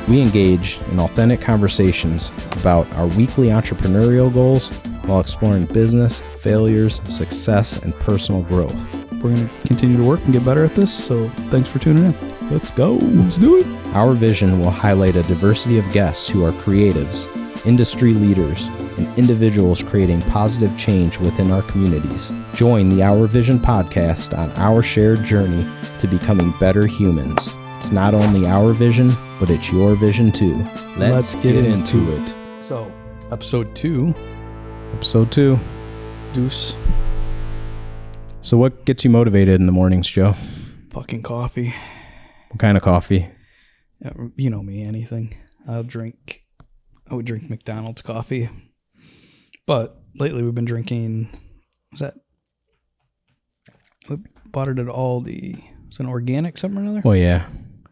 We engage in authentic conversations about our weekly entrepreneurial goals while exploring business, failures, success, and personal growth. We're going to continue to work and get better at this, so thanks for tuning in. Let's go. Let's do it. Our vision will highlight a diversity of guests who are creatives, industry leaders, and individuals creating positive change within our communities. Join the Our Vision podcast on our shared journey to becoming better humans. It's not only our vision, but it's your vision too. Let's get into it. So, episode 2. Deuce. So what gets you motivated in the mornings, Joe? Fucking coffee. What kind of coffee? Yeah, you know me, anything. I would drink McDonald's coffee. But lately we've been drinking, we bought it at Aldi. It's an organic something or another. Well, yeah.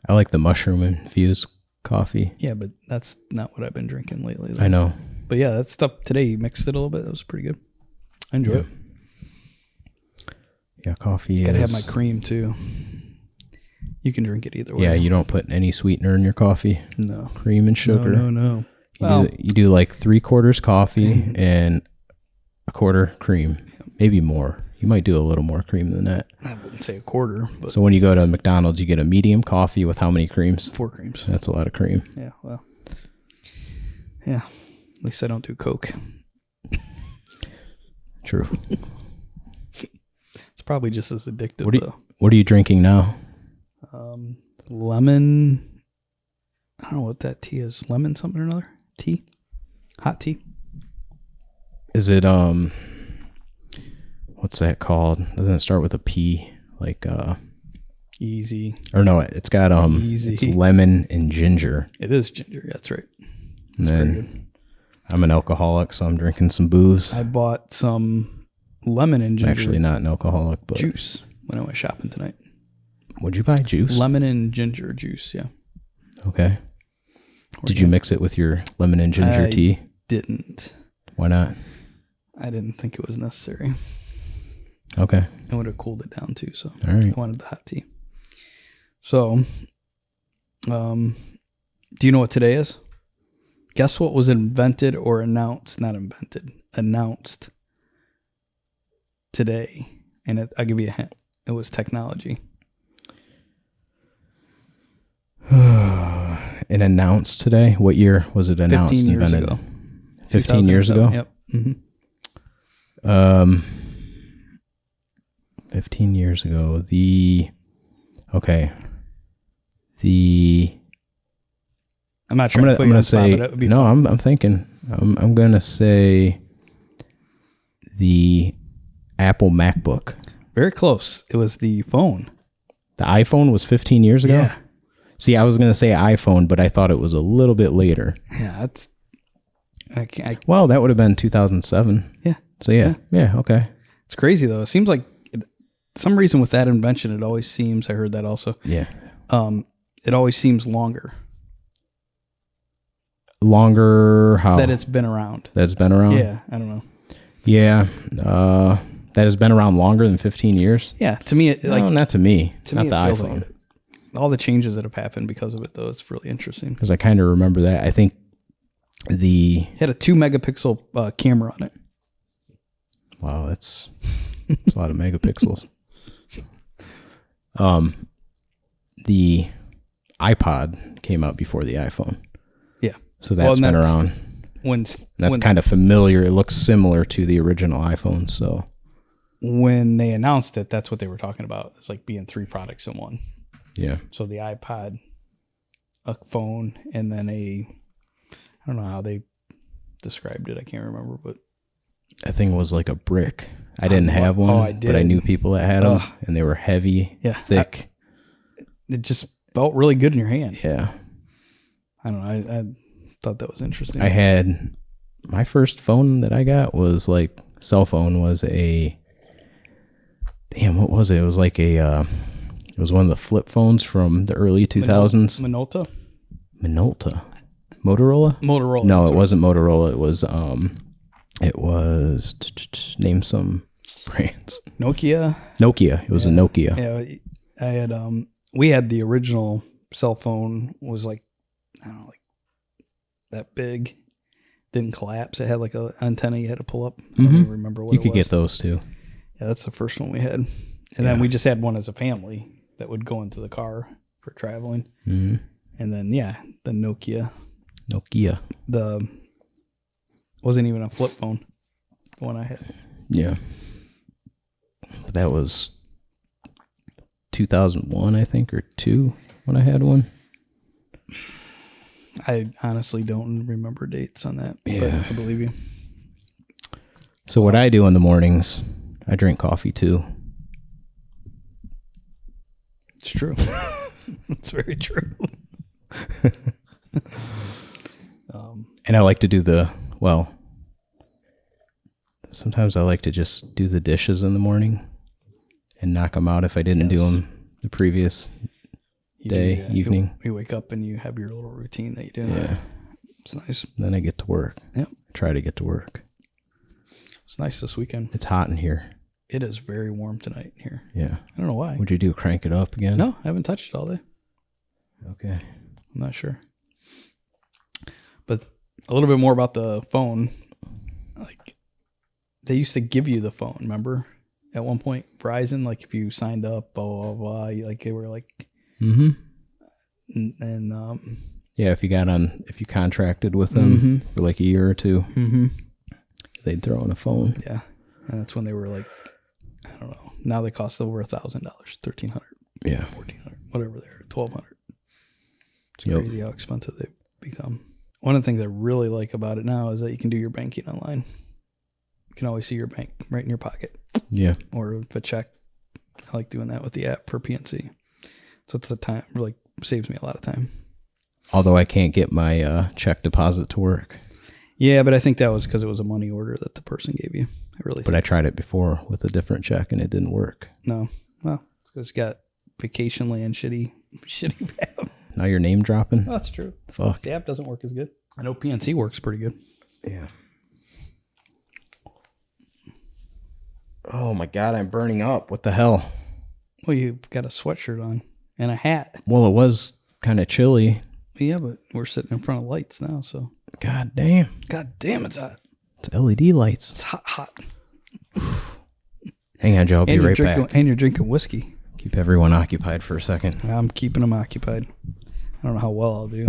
I like the mushroom infused coffee. Yeah, but that's not what I've been drinking lately, though. I know. But yeah, that stuff today, you mixed it a little bit. That was pretty good. I enjoy it. Yeah, coffee Gotta have my cream, too. You can drink it either way. Yeah, you don't put any sweetener in your coffee? No. Cream and sugar? No. You do like 3/4 coffee and 1/4 cream. Maybe more. You might do a little more cream than that. I wouldn't say 1/4. But so when you go to McDonald's, you get a medium coffee with how many creams? 4 creams. That's a lot of cream. Yeah, well. Yeah. At least I don't do Coke. True. It's probably just as addictive, though. What are you drinking now? Lemon. I don't know what that tea is. Lemon something or another? Tea? Hot tea? Is it, what's that called? Doesn't it start with a P? Like, Easy. Or no, it's got, Easy. It's lemon and ginger. It is ginger. That's right. And then I'm an alcoholic, so I'm drinking some booze. I bought some lemon and ginger. I'm actually not an alcoholic, but juice when I went shopping tonight. What'd you buy? Juice? Lemon and ginger juice, yeah. Okay. Did you mix it with your lemon and ginger tea? Didn't. Why not? I didn't think it was necessary. Okay. It would have cooled it down too, so all right. I wanted the hot tea. So, do you know what today is? Guess what was invented or announced? Not invented. Announced today. And I'll give you a hint. It was technology. It announced today? What year was it announced? 15 years invented? ago. 15 years ago? Yep. Mm-hmm. 15 years ago. I'm not trying to put you on the spot, but that would be fun. I'm thinking. I'm going to say the Apple MacBook. Very close. It was the phone. The iPhone was 15 years ago? Yeah. See, I was going to say iPhone, but I thought it was a little bit later. Yeah, that's... Well, that would have been 2007. Yeah. So, yeah, okay. It's crazy, though. It seems like... some reason with that invention, it always seems... I heard that also. Yeah. It always seems longer. Longer how? That it's been around. That it's been around? Yeah, I don't know. Yeah. That has been around longer than 15 years? Yeah, to me, no, not to me. Not the iPhone. Like all the changes that have happened because of it, though, it's really interesting. Because I kind of remember that. I think it had a 2-megapixel camera on it. Wow, that's a lot of megapixels. The iPod came out before the iPhone. Yeah. So that's been around. That's kind of familiar. It looks similar to the original iPhone. So when they announced it, that's what they were talking about. It's like being 3 products in one. Yeah. So the iPod, a phone, and then I don't know how they described it. I can't remember, but that thing was like a brick. I didn't have one, I did. But I knew people that had them, and they were heavy, thick. It just felt really good in your hand. Yeah. I don't know. I thought that was interesting. I had my first phone that I got was like cell phone was what was it? It was like it was one of the flip phones from the early 2000s. Minolta. Motorola? No, it wasn't Motorola. It was name some brands. Nokia. It was a Nokia. Yeah, I had we had the original cell phone was like I don't know, like that big. Didn't collapse. It had like an antenna you had to pull up. I don't even remember what you it could was. get those too. Yeah, that's the first one we had. And then we just had one as a family that would go into the car for traveling. Mm-hmm. And then, the Nokia. The wasn't even a flip phone, the one I had. Yeah. That was 2001, I think, or 2 when I had one. I honestly don't remember dates on that, but I believe you. So what I do in the mornings, I drink coffee too. It's true. It's very true. And I like to do sometimes I like to just do the dishes in the morning and knock them out if I didn't do them the previous evening. You wake up and you have your little routine that you do. Yeah. It's nice. Then I get to work. Yep. Try to get to work. It's nice this weekend. It's hot in here. It is very warm tonight here. Yeah. I don't know why. What'd you do? Crank it up again? No, I haven't touched it all day. Okay. I'm not sure. But a little bit more about the phone. Like, they used to give you the phone, remember? At one point, Verizon, like if you signed up, blah, blah, blah, they were like... Mm-hmm. And if you contracted with them for like a year or two, they'd throw in a phone. Yeah. And that's when they were like, I don't know. Now they cost over $1,000, $1,300. Yeah. $1,400, whatever they're, $1,200. It's crazy how expensive they've become. One of the things I really like about it now is that you can do your banking online. You can always see your bank right in your pocket. Yeah. Or if a check, I like doing that with the app for PNC. So it's saves me a lot of time. Although I can't get my check deposit to work. Yeah, but I think that was because it was a money order that the person gave you. I tried it before with a different check and it didn't work. No. Well, it's because it's got vacation land shitty app. Now you're name dropping? Oh, that's true. Fuck. The app doesn't work as good. I know PNC works pretty good. Yeah. Oh my God, I'm burning up. What the hell? Well, you've got a sweatshirt on and a hat. Well, it was kind of chilly. Yeah, but we're sitting in front of lights now, so. God damn, it's hot. It's LED lights. It's hot. Hang on, Joe. I'll be right back. And you're drinking whiskey. Keep everyone occupied for a second. I'm keeping them occupied. I don't know how well I'll do.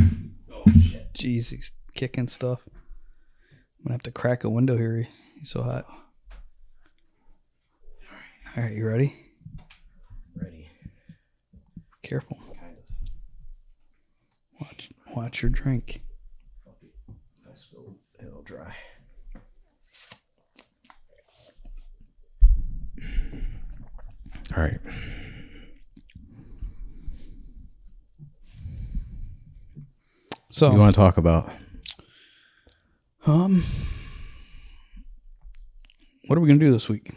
Oh, shit. Jeez, he's kicking stuff. I'm going to have to crack a window here. He's so hot. All right, you ready? Ready. Careful. Watch your drink. It'll dry. All right. So, what do you want to talk about? What are we going to do this week?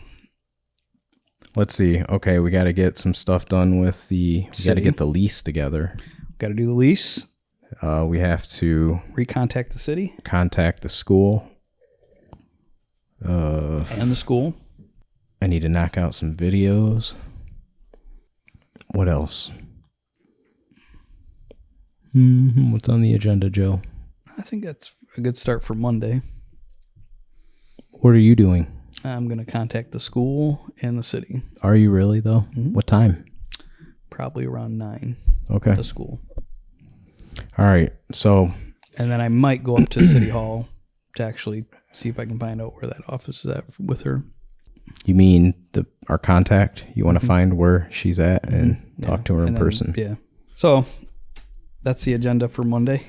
Let's see. Okay, we got to get some stuff done with we got to get the lease together. Got to do the lease. We have to recontact the city, contact the school, and the school. I need to knock out some videos. What else? What's on the agenda, Joe? I think that's a good start for Monday. What are you doing? I'm going to contact the school and the city. Are you really, though? Mm-hmm. What time? Probably around 9. Okay. The school. All right. So. And then I might go up to City Hall to actually see if I can find out where that office is at with her. You mean our contact? You want to find where she's at and talk to her in person? Yeah. So that's the agenda for Monday.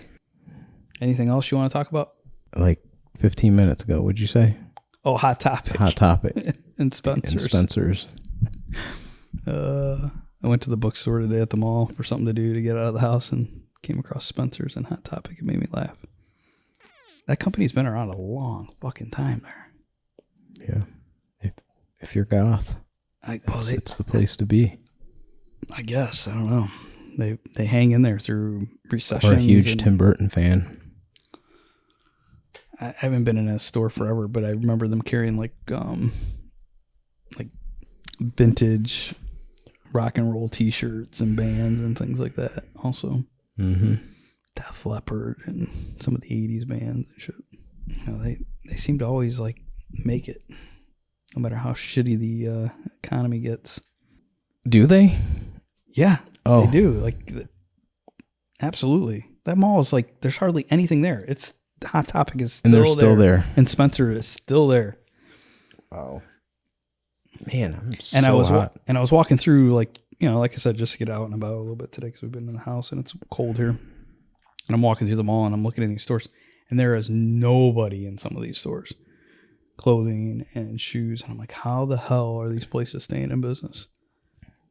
Anything else you want to talk about? Like 15 minutes ago, would you say? Oh, Hot Topic. Hot Topic. And Spencer's. I went to the bookstore today at the mall for something to do to get out of the house and came across Spencer's and Hot Topic. It made me laugh. That company's been around a long fucking time there. Yeah. If you're goth, it's the place to be. I guess. I don't know. They hang in there through recessions. Or a huge Tim Burton fan. I haven't been in a store forever, but I remember them carrying like vintage rock and roll T-shirts and bands and things like that. Also, Def Leppard and some of the 80s bands and shit. You know, they seem to always like make it, no matter how shitty the economy gets. Do they? Yeah, Oh. they do. Like, absolutely. That mall is like, there's hardly anything there. It's Hot Topic is still there. And they're still there. And Spencer is still there. Wow. Man, I'm so and I was hot. And I was walking through, like, you know, like I said, just to get out and about a little bit today because we've been in the house and it's cold here. And I'm walking through the mall and I'm looking at these stores and there is nobody in some of these stores. Clothing and shoes. And I'm like, how the hell are these places staying in business?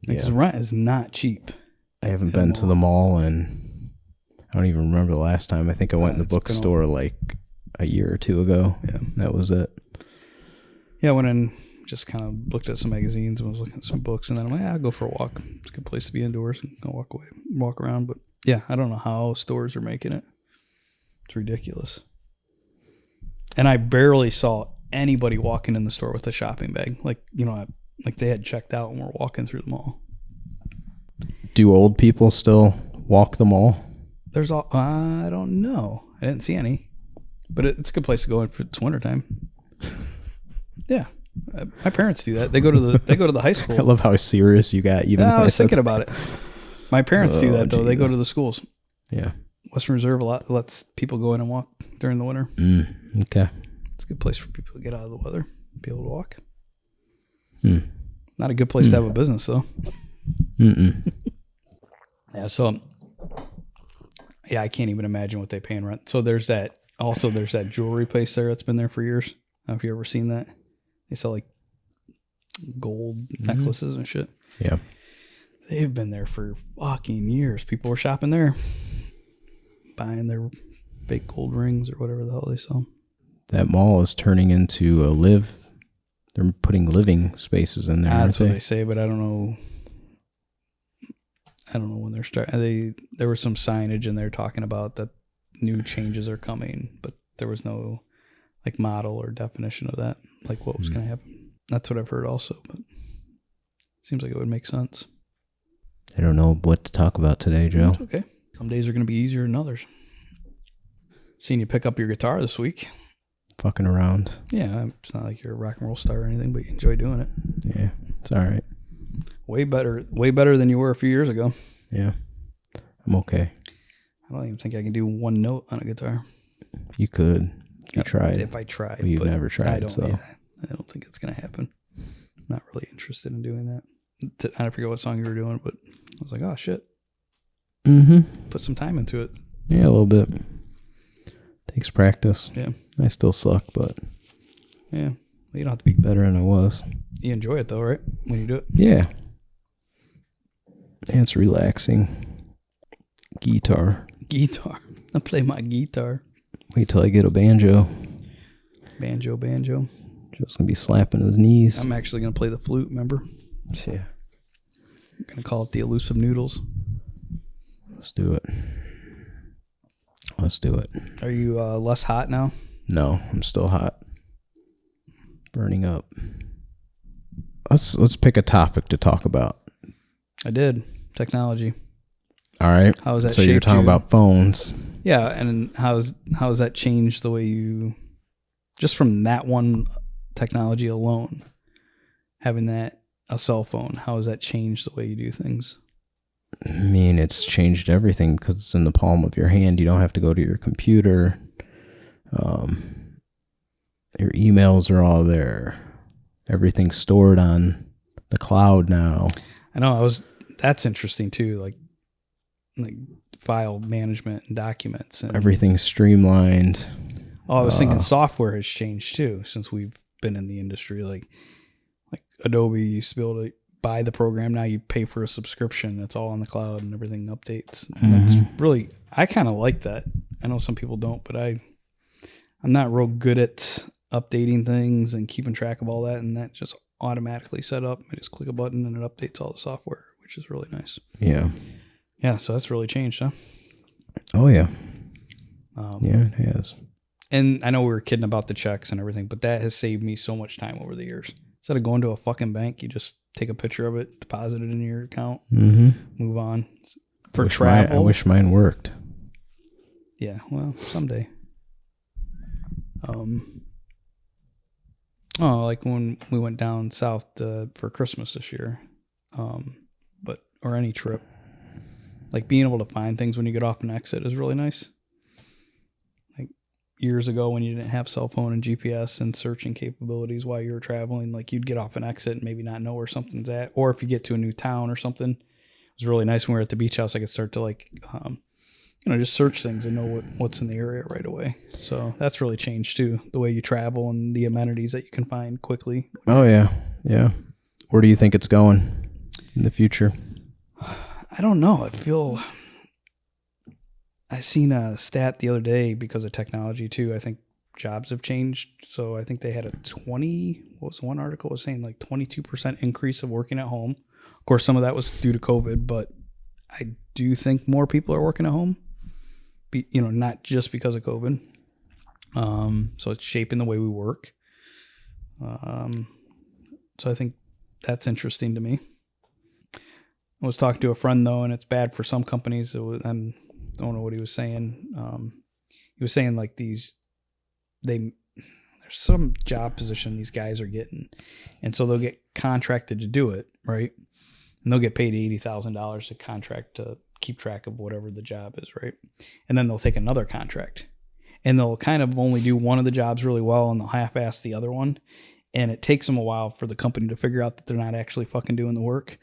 Because rent is not cheap. I haven't been to the mall and I don't even remember the last time. I think I went in the bookstore like a year or two ago. Yeah. That was it. Yeah, I went in, just kind of looked at some magazines and was looking at some books. And then I'm like, I'll go for a walk. It's a good place to be indoors and I'll walk around. But yeah, I don't know how stores are making it. It's ridiculous. And I barely saw anybody walking in the store with a shopping bag. Like, you know, like they had checked out and were walking through the mall. Do old people still walk the mall? I don't know. I didn't see any, but it's a good place to go if it's wintertime. Yeah, my parents do that. They go to the high school. I love how serious you got. Even I was thinking about it. My parents do that though. They go to the schools. Yeah, Western Reserve lets people go in and walk during the winter. Okay, it's a good place for people to get out of the weather, be able to walk. Not a good place to have a business though. Yeah, so yeah, I can't even imagine what they pay in rent. So there's that jewelry place there that's been there for years. I don't know if you ever seen that. They sell like gold necklaces and shit. Yeah. They've been there for fucking years. People were shopping there, buying their fake gold rings or whatever the hell they sell. That mall is turning into they're putting living spaces in there. That's what they say, but I don't know. When they're starting. There was some signage in there talking about that new changes are coming, but there was no like model or definition of that, like what was going to happen. That's what I've heard also, but seems like it would make sense. I don't know what to talk about today, Joe. That's okay. Some days are going to be easier than others. Seen you pick up your guitar this week. Fucking around. Yeah, it's not like you're a rock and roll star or anything, but you enjoy doing it. Yeah, it's all right. Way better than you were a few years ago. Yeah, I'm okay. I don't even think I can do one note on a guitar. You could. If you tried. If I tried. But you've never tried, I don't think it's going to happen. I'm not really interested in doing that. I forget what song you were doing, but I was like, oh, shit. Put some time into it. Yeah, a little bit. Takes practice. Yeah. I still suck, but... Yeah. Well, you don't have to be... better than I was. You enjoy it, though, right? When you do it? Yeah. And it's relaxing. Guitar. I play my guitar. Wait till I get a banjo. Banjo. Joe's going to be slapping his knees. I'm actually going to play the flute, remember? Yeah. I'm going to call it the Elusive Noodles. Let's do it. Are you less hot now? No, I'm still hot. Burning up. Let's pick a topic to talk about. I did. Technology. All right. How has that so shaped you're talking you? about phones. Yeah, and how's that changed the way you, just from that one technology alone, having a cell phone, how has that changed the way you do things? I mean, it's changed everything because it's in the palm of your hand. You don't have to go to your computer. Your emails are all there. Everything's stored on the cloud now. I know. That's interesting too. Like file management and documents. And, everything's streamlined. I was thinking software has changed too since we've been in the industry. Like Adobe used to be able to buy the program. Now you pay for a subscription. It's all on the cloud and everything updates. And that's really, I kind of like that. I know some people don't, but I'm not real good at updating things and keeping track of all that. And that just automatically set up. I just click a button and it updates all the software, which is really nice. Yeah. Yeah. So that's really changed, huh? Oh yeah. Yeah, it has. And I know we were kidding about the checks and everything, but that has saved me so much time over the years. Instead of going to a fucking bank, you just take a picture of it, deposit it in your account, move on. For travel, I wish mine worked. Yeah, well, someday. Like when we went down south for Christmas this year, or any trip, like being able to find things when you get off an exit is really nice. Like years ago when you didn't have cell phone and GPS and searching capabilities while you were traveling, like you'd get off an exit and maybe not know where something's at, or if you get to a new town or something. It was really nice when we were at the beach house. I could start to just search things and know what's in the area right away. So that's really changed too, the way you travel and the amenities that you can find quickly. Oh yeah. Yeah. Where do you think it's going in the future? I don't know. I seen a stat the other day because of technology too. I think jobs have changed. So I think they had one article was saying like 22% increase of working at home. Of course, some of that was due to COVID, but I do think more people are working at home. Not just because of COVID. So it's shaping the way we work. So I think that's interesting to me. I was talking to a friend though, and it's bad for some companies. I don't know what he was saying. He was saying like there's some job position these guys are getting, and so they'll get contracted to do it, right? And they'll get paid $80,000 to contract to keep track of whatever the job is, right? And then they'll take another contract, and they'll kind of only do one of the jobs really well, and they'll half-ass the other one. And it takes them a while for the company to figure out that they're not actually fucking doing the work.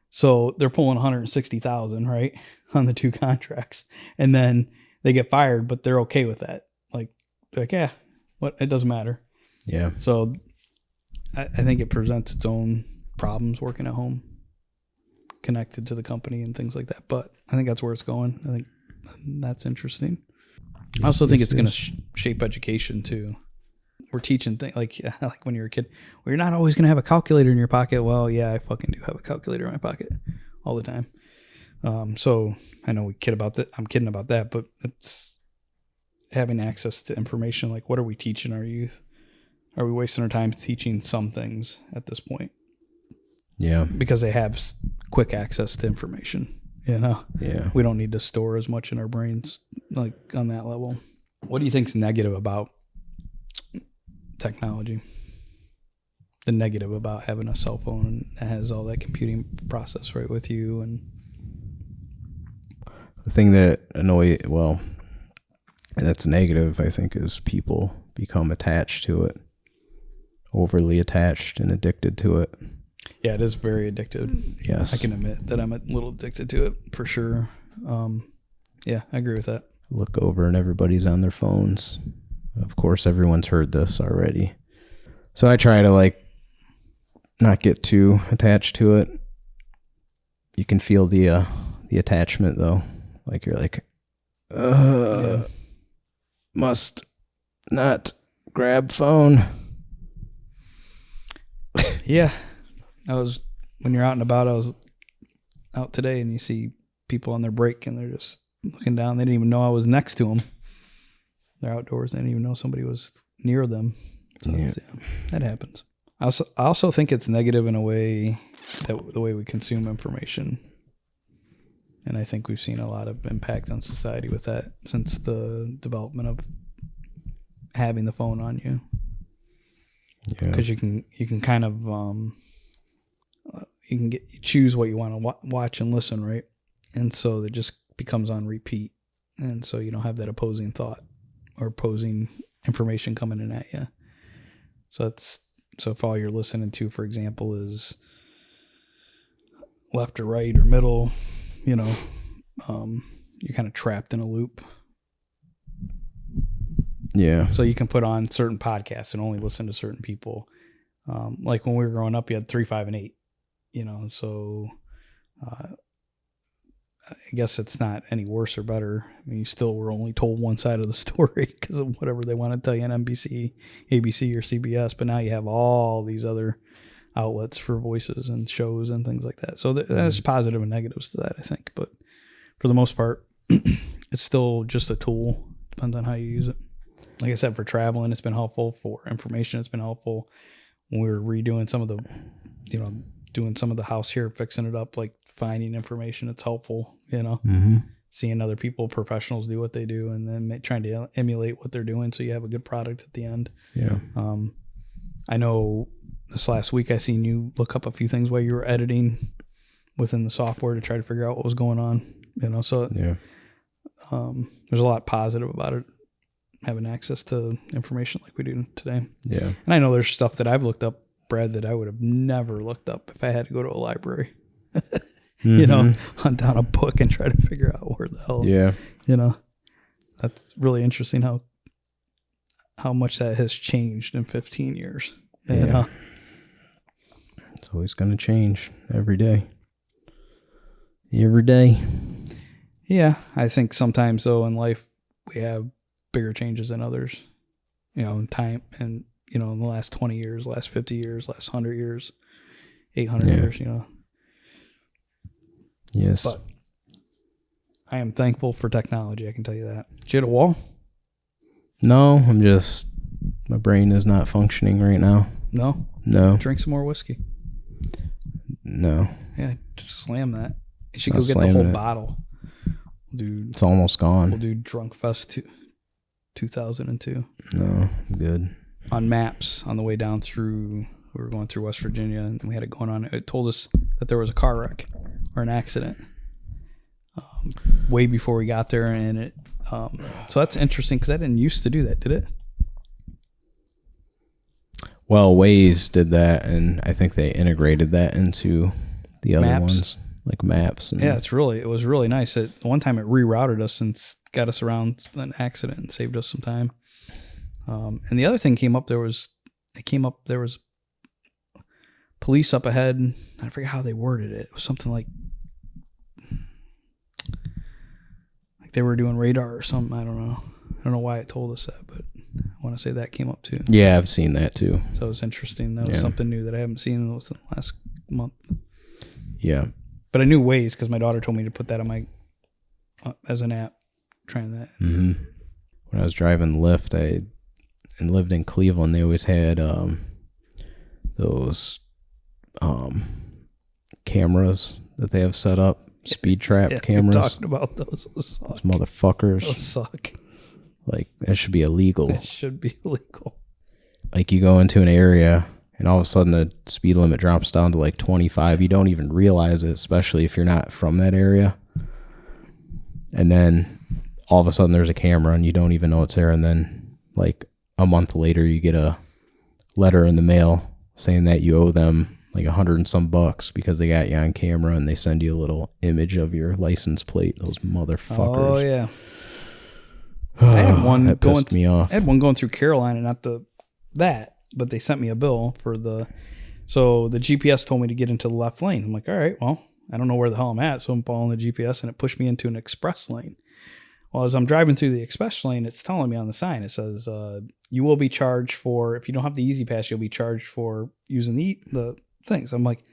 So they're pulling $160,000, right, on the two contracts, and then they get fired, but they're okay with that. Like yeah, it doesn't matter. Yeah. So I think it presents its own problems working at home, connected to the company and things like that. But I think that's where it's going. I think that's interesting. Yes, I also think it's going to shape education too. We're teaching things like when you're a kid, well, you're not always going to have a calculator in your pocket. Well, yeah, I fucking do have a calculator in my pocket all the time. So I know we kid about that. I'm kidding about that, but it's having access to information. Like, what are we teaching our youth? Are we wasting our time teaching some things at this point? Yeah. Because they have quick access to information, Yeah. We don't need to store as much in our brains, like on that level. What do you think's negative about technology? The negative about having a cell phone that has all that computing process right with you, and the thing that that's negative, I think, is people become attached to it, overly attached and addicted to it. Yeah, it is very addictive. Yes. I can admit that I'm a little addicted to it for sure. Yeah, I agree with that. Look over and everybody's on their phones. Of course, everyone's heard this already. So I try to not get too attached to it. You can feel the attachment though. Like you're like, must not grab phone. Yeah. When you're out and about, I was out today and you see people on their break and they're just looking down. They didn't even know I was next to them. They're outdoors. They didn't even know somebody was near them. So that happens. I also think it's negative in a way, that the way we consume information. And I think we've seen a lot of impact on society with that since the development of having the phone on you. Yeah. Because you can kind of choose what you want to watch and listen, right? And so it just becomes on repeat, and so you don't have that opposing thought or opposing information coming in at you. So if all you're listening to, for example, is left or right or middle, you're kind of trapped in a loop. Yeah. So you can put on certain podcasts and only listen to certain people. Like when we were growing up, you had 3, 5, and 8. So I guess it's not any worse or better. I mean, you still were only told one side of the story because of whatever they want to tell you on NBC, ABC, or CBS. But now you have all these other outlets for voices and shows and things like that. So there's positive and negatives to that, I think. But for the most part, it's still just a tool. Depends on how you use it. Like I said, for traveling, it's been helpful. For information, it's been helpful. When we were redoing some of the, doing some of the house here, fixing it up, like finding information, it's helpful, Mm-hmm. seeing other people, professionals do what they do, and then trying to emulate what they're doing so you have a good product at the end. Yeah. I know this last week I seen you look up a few things while you were editing within the software to try to figure out what was going on. So Yeah. There's a lot positive about it, having access to information like we do today. Yeah. And I know there's stuff that I've looked up, Brad, that I would have never looked up if I had to go to a library. Hunt down a book and try to figure out where the hell. Yeah. That's really interesting how much that has changed in 15 years. Yeah. It's always going to change every day. Every day. Yeah. I think sometimes, though, in life, we have bigger changes than others, in time. And, in the last 20 years, last 50 years, last 100 years, 800 years, Yes. But I am thankful for technology. I can tell you that. Did you hit a wall? No, my brain is not functioning right now. No. Drink some more whiskey. No. Yeah, just slam that. You should Not go get the slamming whole it. bottle. Dude, It's almost gone. we'll do Drunk Fest 2002. No, I'm good. On maps on the way down we were going through West Virginia, and we had it going on. It told us that there was a car wreck or an accident way before we got there. And it, so that's interesting because I didn't used to do that, did it? Well, Waze did that, and I think they integrated that into the other Maps. ones, like maps. And Yeah, it was really nice. One time it rerouted us and got us around an accident and saved us some time. And the other thing came up, there was police up ahead. I forget how they worded it. It was something like they were doing radar or something. I don't know why it told us that, but I want to say that came up too. Yeah, I've seen that too. So it was interesting. That was something new that I haven't seen within the last month. Yeah. But I knew Waze because my daughter told me to put that on my as an app. Trying that. Mm-hmm. When I was driving Lyft, and lived in Cleveland, they always had those cameras that they have set up, speed trap cameras. We're talking about those. Those suck. Those motherfuckers. Those suck. Like, that should be illegal. It should be illegal. Like, you go into an area and all of a sudden the speed limit drops down to like 25. You don't even realize it, especially if you're not from that area. And then all of a sudden there's a camera and you don't even know it's there. And then like a month later you get a letter in the mail saying that you owe them like $100 and some bucks because they got you on camera, and they send you a little image of your license plate. Those motherfuckers. Oh yeah. I had one that pissed me off. I had one going through Carolina, not but they sent me a bill for so the GPS told me to get into the left lane. I'm like, all right, well, I don't know where the hell I'm at, so I'm following the GPS, and it pushed me into an express lane. Well, as I'm driving through the express lane, it's telling me on the sign, it says, you will be charged for, if you don't have the Easy Pass, you'll be charged for using the things. I'm like,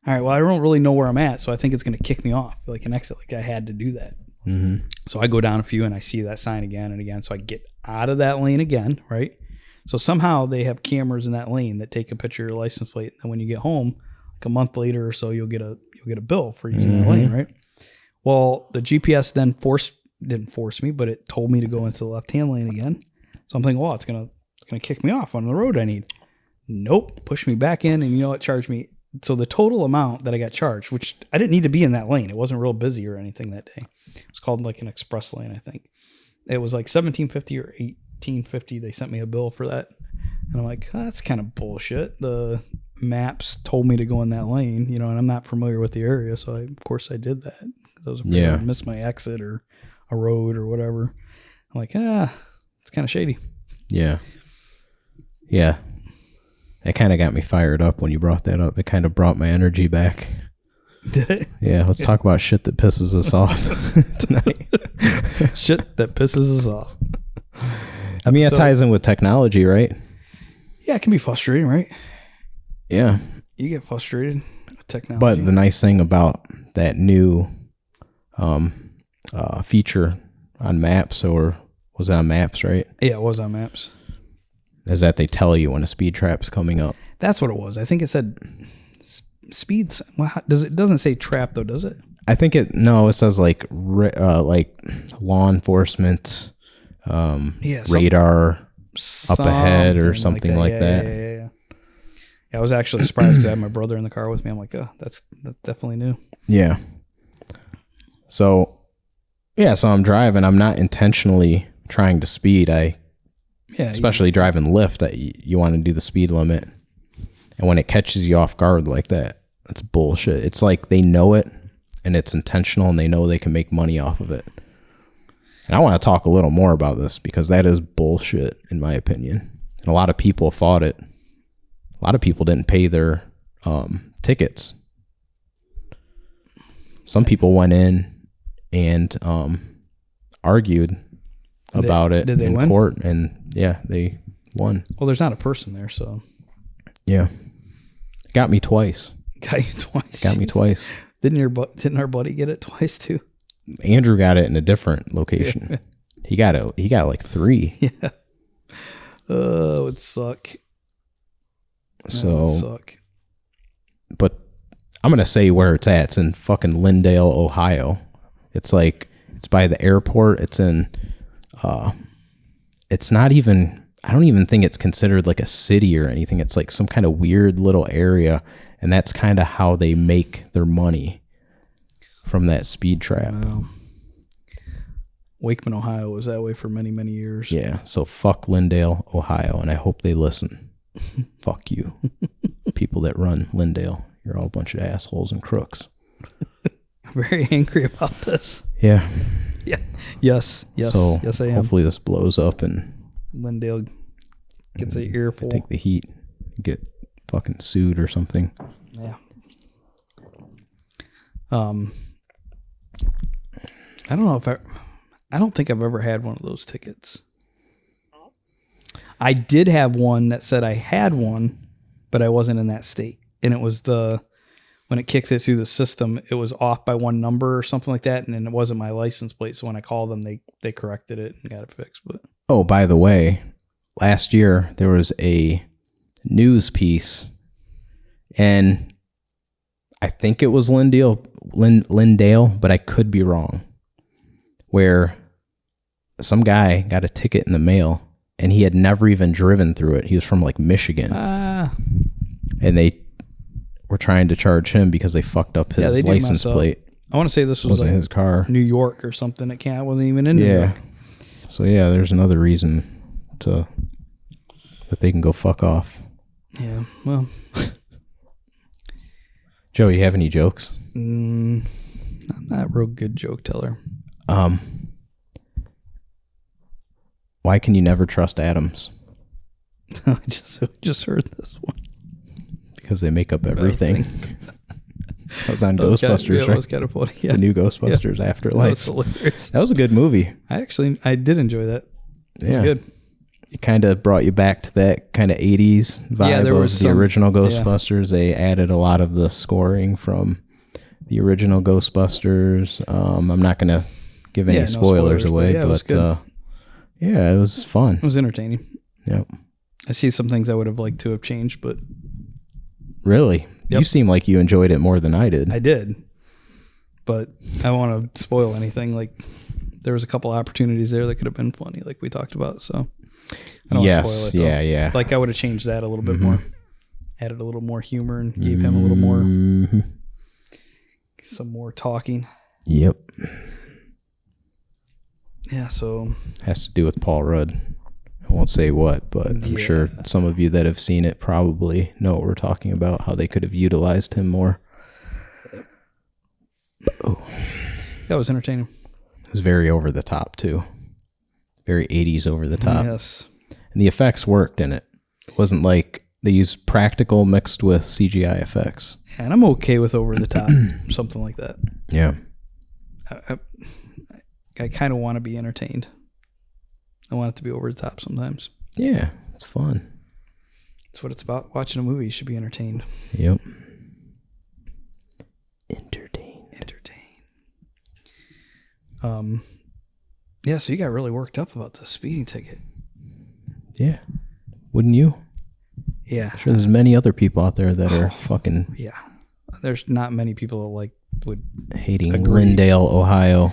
all right, well, I don't really know where I'm at, so I think it's going to kick me off, like an exit, like I had to do that. Mm-hmm. So I go down a few and I see that sign again and again. So I get out of that lane again, right? So somehow they have cameras in that lane that take a picture of your license plate. And when you get home, like a month later or so, you'll get a bill for using that lane, right? Well, the GPS then didn't force me, but it told me to go into the left-hand lane again. So I'm thinking, well, it's gonna kick me off on the road I need. Nope, push me back in, and it charged me. So the total amount that I got charged, which I didn't need to be in that lane, it wasn't real busy or anything that day. It was called like an express lane, I think. It was like $17.50 or $18.50. They sent me a bill for that, and I'm like, that's kind of bullshit. The maps told me to go in that lane, and I'm not familiar with the area, so of course I did that. I was afraid I'd miss my exit or a road or whatever. I'm like, it's kind of shady. Yeah. Yeah. That kind of got me fired up when you brought that up. It kind of brought my energy back. Did it? Yeah, let's talk about shit that pisses us off tonight. Shit that pisses us off. I mean, it ties in with technology, right? Yeah, it can be frustrating, right? Yeah. You get frustrated with technology. But the nice thing about that new feature on Maps, or was it on Maps, right? Yeah, it was on Maps. Is that they tell you when a speed trap's coming up. That's what it was. I think it said speeds. Well, it doesn't say trap though, does it? I think it says like law enforcement, radar up ahead or something like that. Yeah, I was actually surprised to have my brother in the car with me. I'm like, oh, that's definitely new. Yeah. So I'm driving. I'm not intentionally trying to speed. Especially driving Lyft, you want to do the speed limit. And when it catches you off guard like that, that's bullshit. It's like they know it and it's intentional and they know they can make money off of it. And I want to talk a little more about this because that is bullshit in my opinion. And a lot of people fought it. A lot of people didn't pay their tickets. Some people went in and argued about it in court, and they won. Well, there's not a person there, so yeah, got me twice. Got me twice. Didn't our buddy get it twice too? Andrew got it in a different location. Yeah. He got like 3. Yeah. Oh, it would suck. But I'm gonna say where it's at. It's in fucking Lindale, Ohio. It's by the airport. It's in. It's not even. I don't even think it's considered like a city or anything. It's like some kind of weird little area, and that's kind of how they make their money from that speed trap. Wow. Wakeman, Ohio was that way for many, many years. Yeah. So fuck Lindale, Ohio, and I hope they listen. Fuck you, people that run Lindale. You're all a bunch of assholes and crooks. I'm very angry about this. Yeah. Yeah. Yes, I am. Hopefully this blows up and Lindale gets an earful. Take the heat, get fucking sued or something. Yeah. I don't know I don't think I've ever had one of those tickets. I did have one that said I had one, but I wasn't in that state. And it was when it kicks it through the system, it was off by one number or something like that. And then it wasn't my license plate. So when I called them, they corrected it and got it fixed. But oh, by the way, last year there was a news piece, and I think it was Lindale, but I could be wrong, where some guy got a ticket in the mail and he had never even driven through it. He was from like Michigan. And they were trying to charge him because they fucked up his license plate. I want to say this was like his car. New York or something. It wasn't even in New York. So yeah, there's another reason that they can go fuck off. Yeah, well. Joe, you have any jokes? I'm not a real good joke teller. Why can you never trust atoms? I just heard this one. Because they make up everything. That was on Ghostbusters, right? That was kind of funny. Yeah. The new Ghostbusters Afterlife. That was hilarious. That was a good movie. I did enjoy that. It was good. It kind of brought you back to that kind of 80s vibe. Yeah, there was the original Ghostbusters. Yeah. They added a lot of the scoring from the original Ghostbusters. I'm not going to give any spoilers away, but it was fun. It was entertaining. Yep. I see some things I would have liked to have changed, but... Really? Yep. You seem like you enjoyed it more than I did. I did. But I don't want to spoil anything. Like, there was a couple opportunities there that could have been funny, like we talked about, so... I don't want to spoil it, though. Yeah. Like, I would have changed that a little bit more. Added a little more humor and gave him a little more... Some more talking. Yep. Yeah, so... Has to do with Paul Rudd. I won't say what, but I'm sure some of you that have seen it probably know what we're talking about, how they could have utilized him more. Oh. That was entertaining. It was very over the top, too. Very 80s over the top. Yes. And the effects worked in it. It wasn't like they used practical mixed with CGI effects. And I'm okay with over the top, something like that. Yeah. I kind of want to be entertained. I want it to be over the top sometimes. Yeah, it's fun. That's what it's about. Watching a movie, you should be entertained. Yep. Entertain. Yeah, so you got really worked up about the speeding ticket. Yeah. Wouldn't you? Yeah. I'm sure there's many other people out there that are fucking... Yeah. There's not many people that like would hating agree. Lindale, Ohio.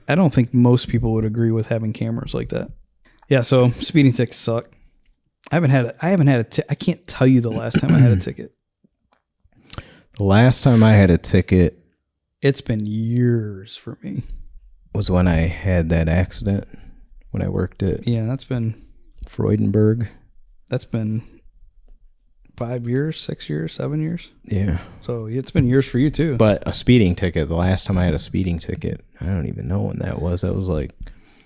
I don't think most people would agree with having cameras like that. Yeah, so speeding tickets suck. I haven't had I can't tell you the last time I had a ticket. The last time I had a ticket, it's been years for me. Was when I had that accident when I worked at that's been Freudenberg. That's been 5 years, 6 years, 7 years. Yeah. So it's been years for you too. But a speeding ticket, the last time I had a speeding ticket, I don't even know when that was. That was like...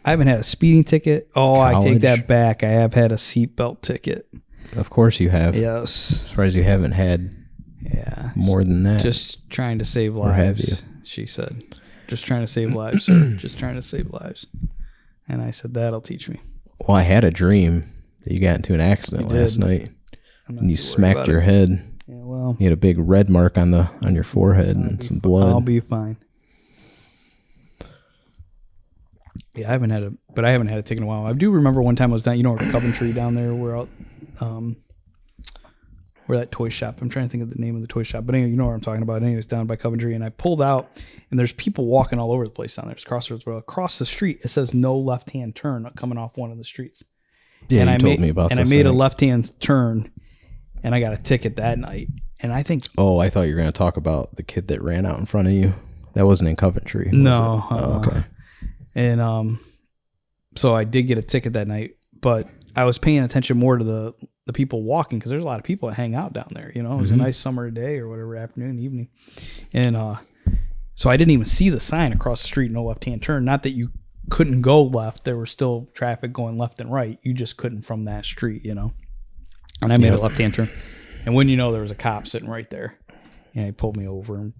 I haven't had a speeding ticket. Oh, college. I take that back. I have had a seatbelt ticket. Of course you have. Yes. As far as you haven't had more than that. Just trying to save lives, she said. Just trying to save lives, sir. Just trying to save lives. And I said, that'll teach me. Well, I had a dream that you got into an accident last night. And you smacked your head. Yeah, well. You had a big red mark on your forehead and some blood. I'll be fine. Yeah, I haven't had a ticket in a while. I do remember one time I was down, Coventry down there where that toy shop. I'm trying to think of the name of the toy shop, but anyway, you know what I'm talking about. Anyways, down by Coventry, and I pulled out, and there's people walking all over the place down there. It's crossroads, but across the street it says no left-hand turn coming off one of the streets. Yeah, and you told me about this. And I made a left-hand turn, and I got a ticket that night. And I think... Oh, I thought you were going to talk about the kid that ran out in front of you. That wasn't in Coventry. No. Okay. And so I did get a ticket that night, but I was paying attention more to the people walking because there's a lot of people that hang out down there. It was a nice summer day or whatever, afternoon, evening. And so I didn't even see the sign across the street, no left-hand turn. Not that you couldn't go left. There was still traffic going left and right. You just couldn't from that street, And I made a left-hand turn. And when there was a cop sitting right there. And he pulled me over and,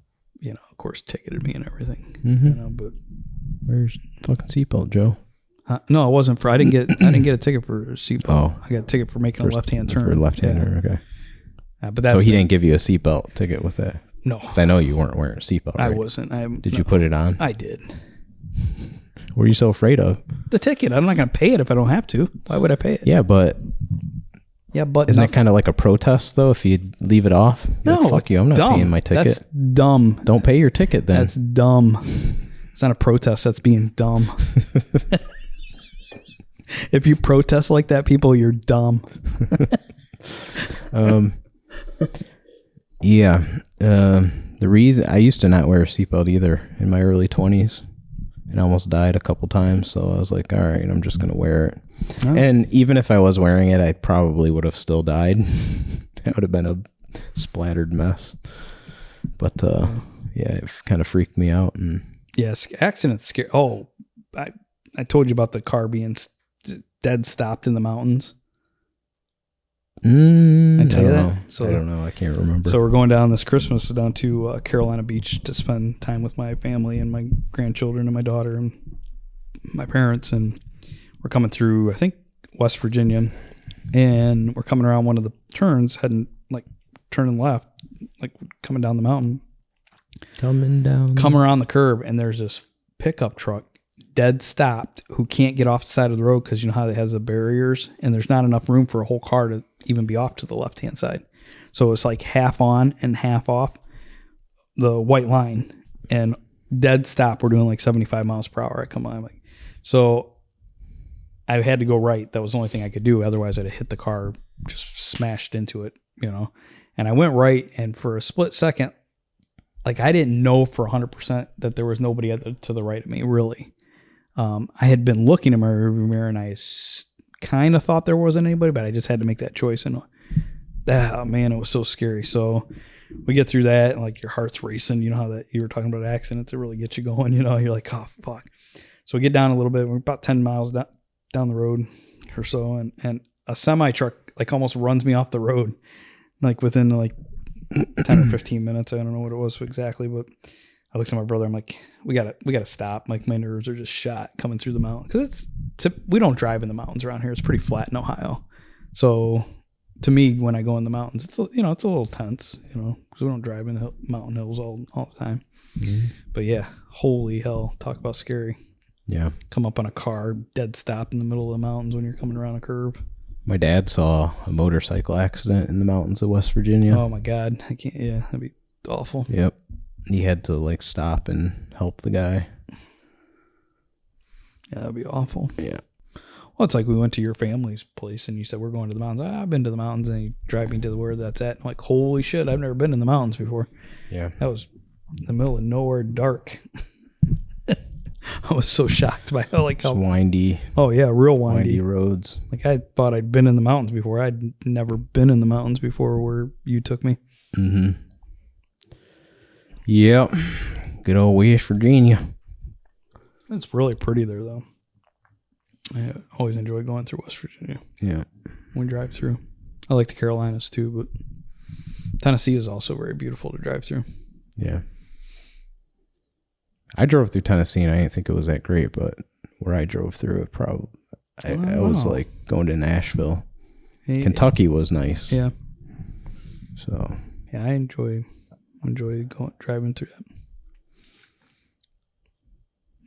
of course, ticketed me and everything. Mm-hmm. But where's fucking seatbelt, Joe? No, it wasn't for. I didn't get a ticket for a seatbelt. Oh, I got a ticket for making a left-hand turn. For a left-hander, okay. But that's so he didn't give you a seatbelt ticket with that? No, because I know you weren't wearing a seatbelt. Right? I wasn't. Did you put it on? I did. What are you so afraid of? The ticket. I'm not going to pay it if I don't have to. Why would I pay it? Yeah, but isn't that kind of like a protest though? If you leave it off, no, like, fuck you. I'm not paying my ticket. That's dumb. Don't pay your ticket then. That's dumb. It's not a protest. That's being dumb. If you protest like that, people, you're dumb. Yeah. The reason I used to not wear a seatbelt either in my early 20s, and I almost died a couple times. So I was like, all right, I'm just gonna wear it. Oh. And even if I was wearing it, I probably would have still died. That would have been a splattered mess. But yeah, it kind of freaked me out. And yes, accidents scare. Oh, I told you about the car being dead stopped in the mountains. I tell you that. So I don't know. I can't remember. So we're going down this Christmas down to Carolina Beach to spend time with my family and my grandchildren and my daughter and my parents, and we're coming through, I think, West Virginia, and we're coming around one of the turns, turning left, coming down the mountain. Come around the curb, and there's this pickup truck dead stopped who can't get off the side of the road because you know how it has the barriers, and there's not enough room for a whole car to even be off to the left-hand side. So it's like half on and half off the white line, and dead stop. We're doing like 75 miles per hour. I come on, so I had to go right. That was the only thing I could do. Otherwise, I'd have hit the car, just smashed into it, And I went right, and for a split second, I didn't know for 100% that there was nobody to the right of me, really. I had been looking in my rearview mirror, and I kind of thought there wasn't anybody, but I just had to make that choice. And man, it was so scary. So we get through that, and your heart's racing. You know how that you were talking about accidents, it really gets you going. You're like, oh fuck. So we get down a little bit. We're about 10 miles down the road or so, and a semi truck almost runs me off the road, within 10 or 15 minutes. I don't know what it was exactly, but I looked at my brother. I'm like, we gotta stop. My nerves are just shot coming through the mountain, because we don't drive in the mountains around here. It's pretty flat in Ohio. So to me, when I go in the mountains, it's a little tense, because we don't drive in the mountain hills all the time. Mm-hmm. But yeah, holy hell, talk about scary. Yeah, come up on a car dead stop in the middle of the mountains when you're coming around a curve. My dad saw a motorcycle accident in the mountains of West Virginia. Oh my God, I can't. Yeah, that'd be awful. Yep. he had to like stop and help the guy. Yeah, that'd be awful. Yeah. Well, it's like we went to your family's place and you said, we're going to the mountains. I've been to the mountains, and you drive me to where that's at. I'm like, holy shit, I've never been in the mountains before. Yeah. That was in the middle of nowhere, dark. I was so shocked by how windy. Oh yeah, real windy roads. Like I thought I'd been in the mountains before. I'd never been in the mountains before where you took me. Mm-hmm. Yep. Good old West Virginia. It's really pretty there, though. I always enjoy going through West Virginia. Yeah. We drive through. I like the Carolinas, too, but Tennessee is also very beautiful to drive through. Yeah. I drove through Tennessee, and I didn't think it was that great, but where I drove through it, probably, I was like going to Nashville. Hey, Kentucky was nice. Yeah. So. Yeah, I enjoy driving through that.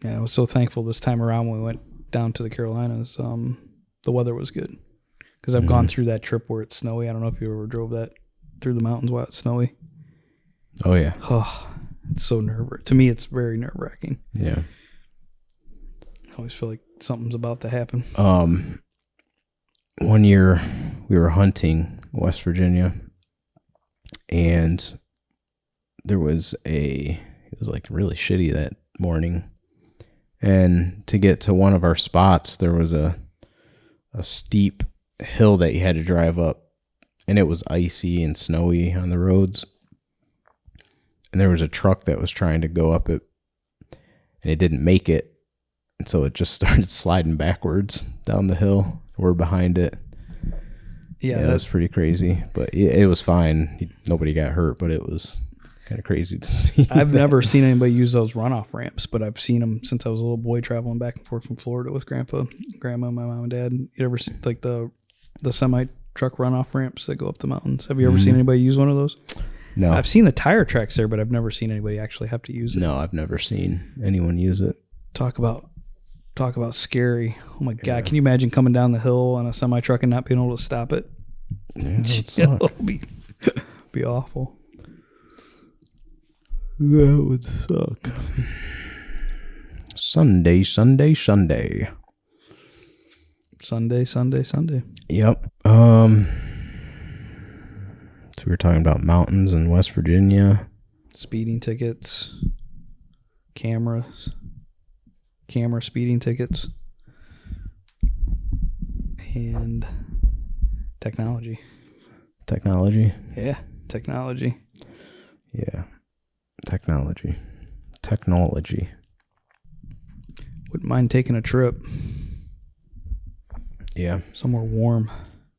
Yeah, I was so thankful this time around when we went down to the Carolinas. The weather was good because I've gone through that trip where it's snowy. I don't know if you ever drove that through the mountains while it's snowy. Oh yeah. Oh, it's so nerve-wracking. To me, it's very nerve-wracking. Yeah. I always feel like something's about to happen. One year we were hunting West Virginia, and it was like really shitty that morning. And to get to one of our spots, there was a steep hill that you had to drive up, and it was icy and snowy on the roads. And there was a truck that was trying to go up it, and it didn't make it. And so it just started sliding backwards down the hill. We're behind it. Yeah, that was pretty crazy, but it was fine. Nobody got hurt, but it was kind of crazy to see. I've never seen anybody use those runoff ramps, but I've seen them since I was a little boy traveling back and forth from Florida with Grandpa, Grandma, my mom and Dad. You ever see like the semi truck runoff ramps that go up the mountains? Have you ever seen anybody use one of those? No. I've seen the tire tracks there, but I've never seen anybody actually have to use it. No, I've never seen anyone use it. Talk about scary. Oh my God. Can you imagine coming down the hill on a semi truck and not being able to stop it? Yeah, that would be awful. That would suck. Sunday. Yep. So we were talking about mountains in West Virginia. Speeding tickets. Camera speeding tickets. And technology. Yeah, technology. Yeah. Technology. Wouldn't mind taking a trip. Yeah. Somewhere warm.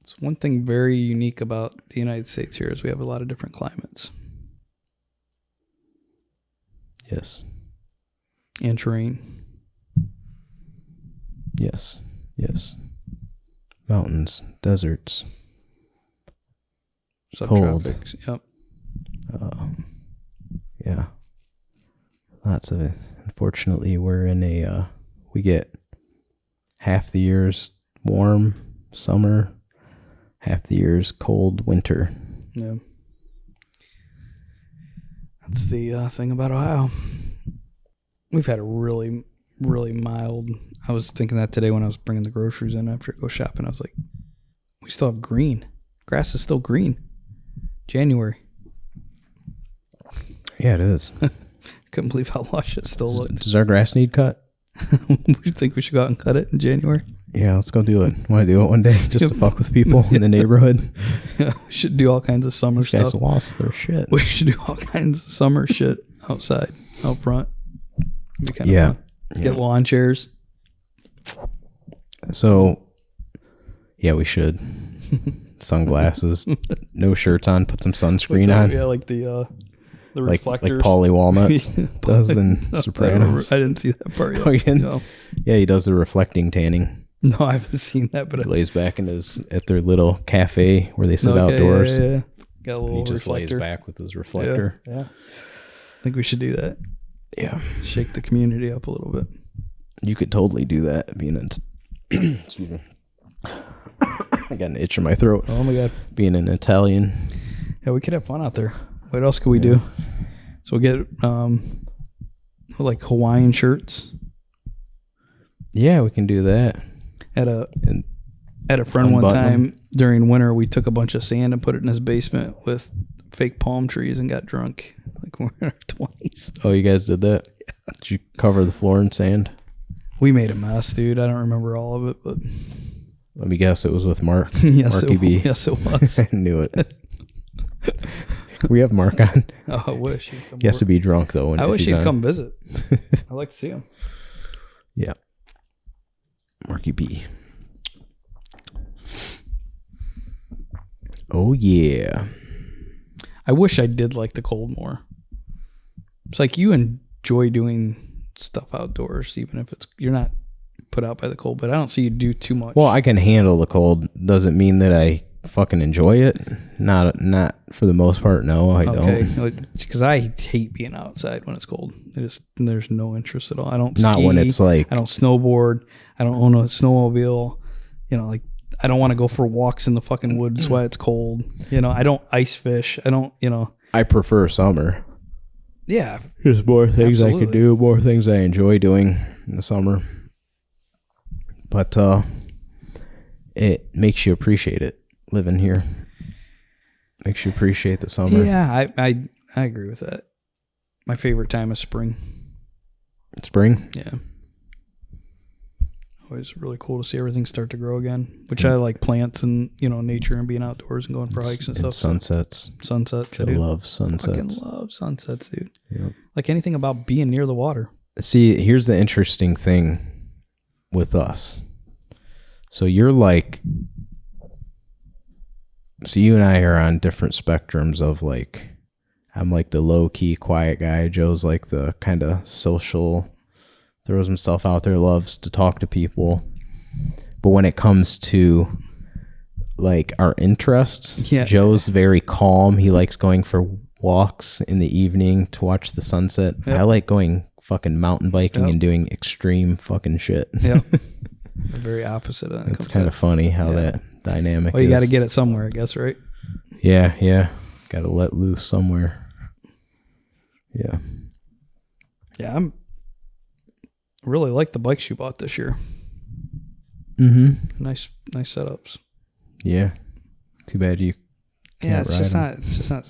It's one thing very unique about the United States here is we have a lot of different climates. Yes. And terrain. Yes. Mountains, deserts. Subtropics. Cold. Yep. Yeah. Lots of it. Unfortunately, we're in we get half the year's warm summer, half the year's cold winter. Yeah. That's the thing about Ohio. We've had a really, really mild. I was thinking that today when I was bringing the groceries in after I go shopping. I was like, we still have green. Grass is still green. January. Yeah, it is. Couldn't believe how lush it still looks. Does our grass need cut? You think we should go out and cut it in January? Yeah, let's go do it. Want to do it one day just to fuck with people in the neighborhood? Yeah, we should do all kinds of summer stuff. These guys lost their shit. We should do all kinds of summer shit outside, out front. Be kind of fun. Get lawn chairs. So, yeah, we should. Sunglasses, no shirts on, put some sunscreen on. Yeah, like the reflectors. Like Paulie Walnuts does in Sopranos. I didn't see that part yet. Oh, you didn't? No. Yeah, he does the reflecting tanning. No, I haven't seen that. But he lays back at their little cafe where they sit outdoors. Yeah. Got a little he just reflector. lays back with his reflector. Yeah. I think we should do that. Yeah. Shake the community up a little bit. You could totally do that. Excuse me. I got an itch in my throat. Oh my God. Being an Italian. Yeah, we could have fun out there. What else could we do? So we get like Hawaiian shirts. Yeah, we can do that. At a friend one time during winter, we took a bunch of sand and put it in his basement with fake palm trees and got drunk like when we were in our 20s. Oh, you guys did that? Yeah. Did you cover the floor in sand? We made a mess, dude. I don't remember all of it, but let me guess, it was with Mark. Yes, Marky B. Yes, it was. I knew it. We have Mark on. Oh, I wish. He has to be drunk though. I wish he'd come visit. I'd like to see him. Yeah. Marky B. Oh, yeah. I wish I did like the cold more. It's like you enjoy doing stuff outdoors, even if you're not put out by the cold, but I don't see you do too much. Well, I can handle the cold. Doesn't mean that I fucking enjoy it. Not for the most part, no, I don't. Because I hate being outside when it's cold. There's no interest at all. I don't Not ski. When it's like... I don't snowboard. I don't own a snowmobile. Like, I don't want to go for walks in the fucking woods while it's cold. I don't ice fish. I don't, I prefer summer. Yeah. There's more things absolutely. I could do, more things I enjoy doing in the summer. But it makes you appreciate it, living here. Makes you appreciate the summer. Yeah, I agree with that. My favorite time is spring. Spring? Yeah. Always really cool to see everything start to grow again, which I like plants and, nature and being outdoors and going for hikes and stuff. Sunsets. Sunsets. I love sunsets. Fucking love sunsets, dude. Yep. Like anything about being near the water. See, here's the interesting thing with us. So you and I are on different spectrums of like, I'm like the low key, quiet guy. Joe's like the kind of social, throws himself out there, loves to talk to people. But when it comes to like our interests, Joe's very calm. He likes going for walks in the evening to watch the sunset. Yep. I like going fucking mountain biking and doing extreme fucking shit. Yeah. Very opposite. It's kind of funny how that dynamic you got to get it somewhere, I guess, right? Yeah. Got to let loose somewhere. Yeah. Yeah, I really like the bikes you bought this year. Mm-hmm. Nice setups. Yeah. Too bad you can't it's just not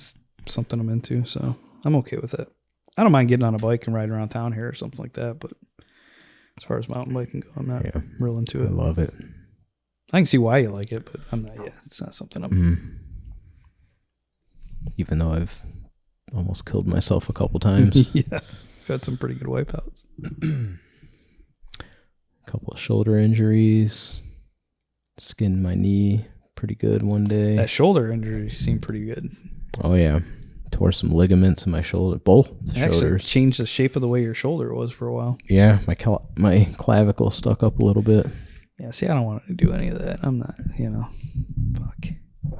something I'm into, so I'm okay with it. I don't mind getting on a bike and riding around town here or something like that, but as far as mountain biking go, I'm not real into it. I love it. I can see why you like it, but I'm not. Yeah, it's not something I'm. Even though I've almost killed myself a couple times. Yeah, I've had some pretty good wipeouts. A couple of shoulder injuries. Skinned my knee pretty good one day. That shoulder injury seemed pretty good. Oh yeah, tore some ligaments in my shoulder, both shoulders. Actually changed the shape of the way your shoulder was for a while. Yeah, my clavicle stuck up a little bit. Yeah, see, I don't want to do any of that. I'm not, fuck.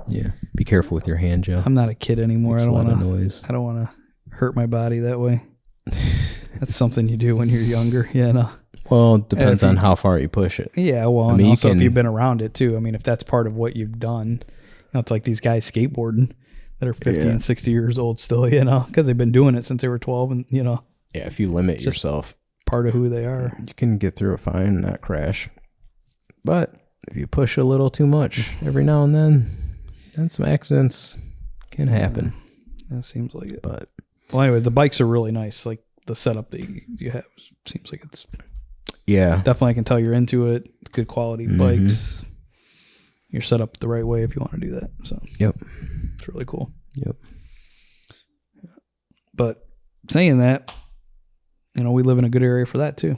Yeah, be careful with your hand, Joe. I'm not a kid anymore. I don't want to hurt my body that way. That's something you do when you're younger, Well, it depends on how far you push it. Yeah, well, and also if you've been around it too. I mean, if that's part of what you've done, it's like these guys skateboarding that are 50 and 60 years old still, because they've been doing it since they were 12 and, Yeah, if you limit yourself. Part of who they are. You can get through it fine and not crash. But if you push a little too much every now and then some accidents can happen. That seems like it. But well, anyway, the bikes are really nice. Like the setup that you have seems like it's definitely. I can tell you're into it. It's good quality bikes. You're set up the right way if you want to do that. So it's really cool. Yep. But saying that, we live in a good area for that too.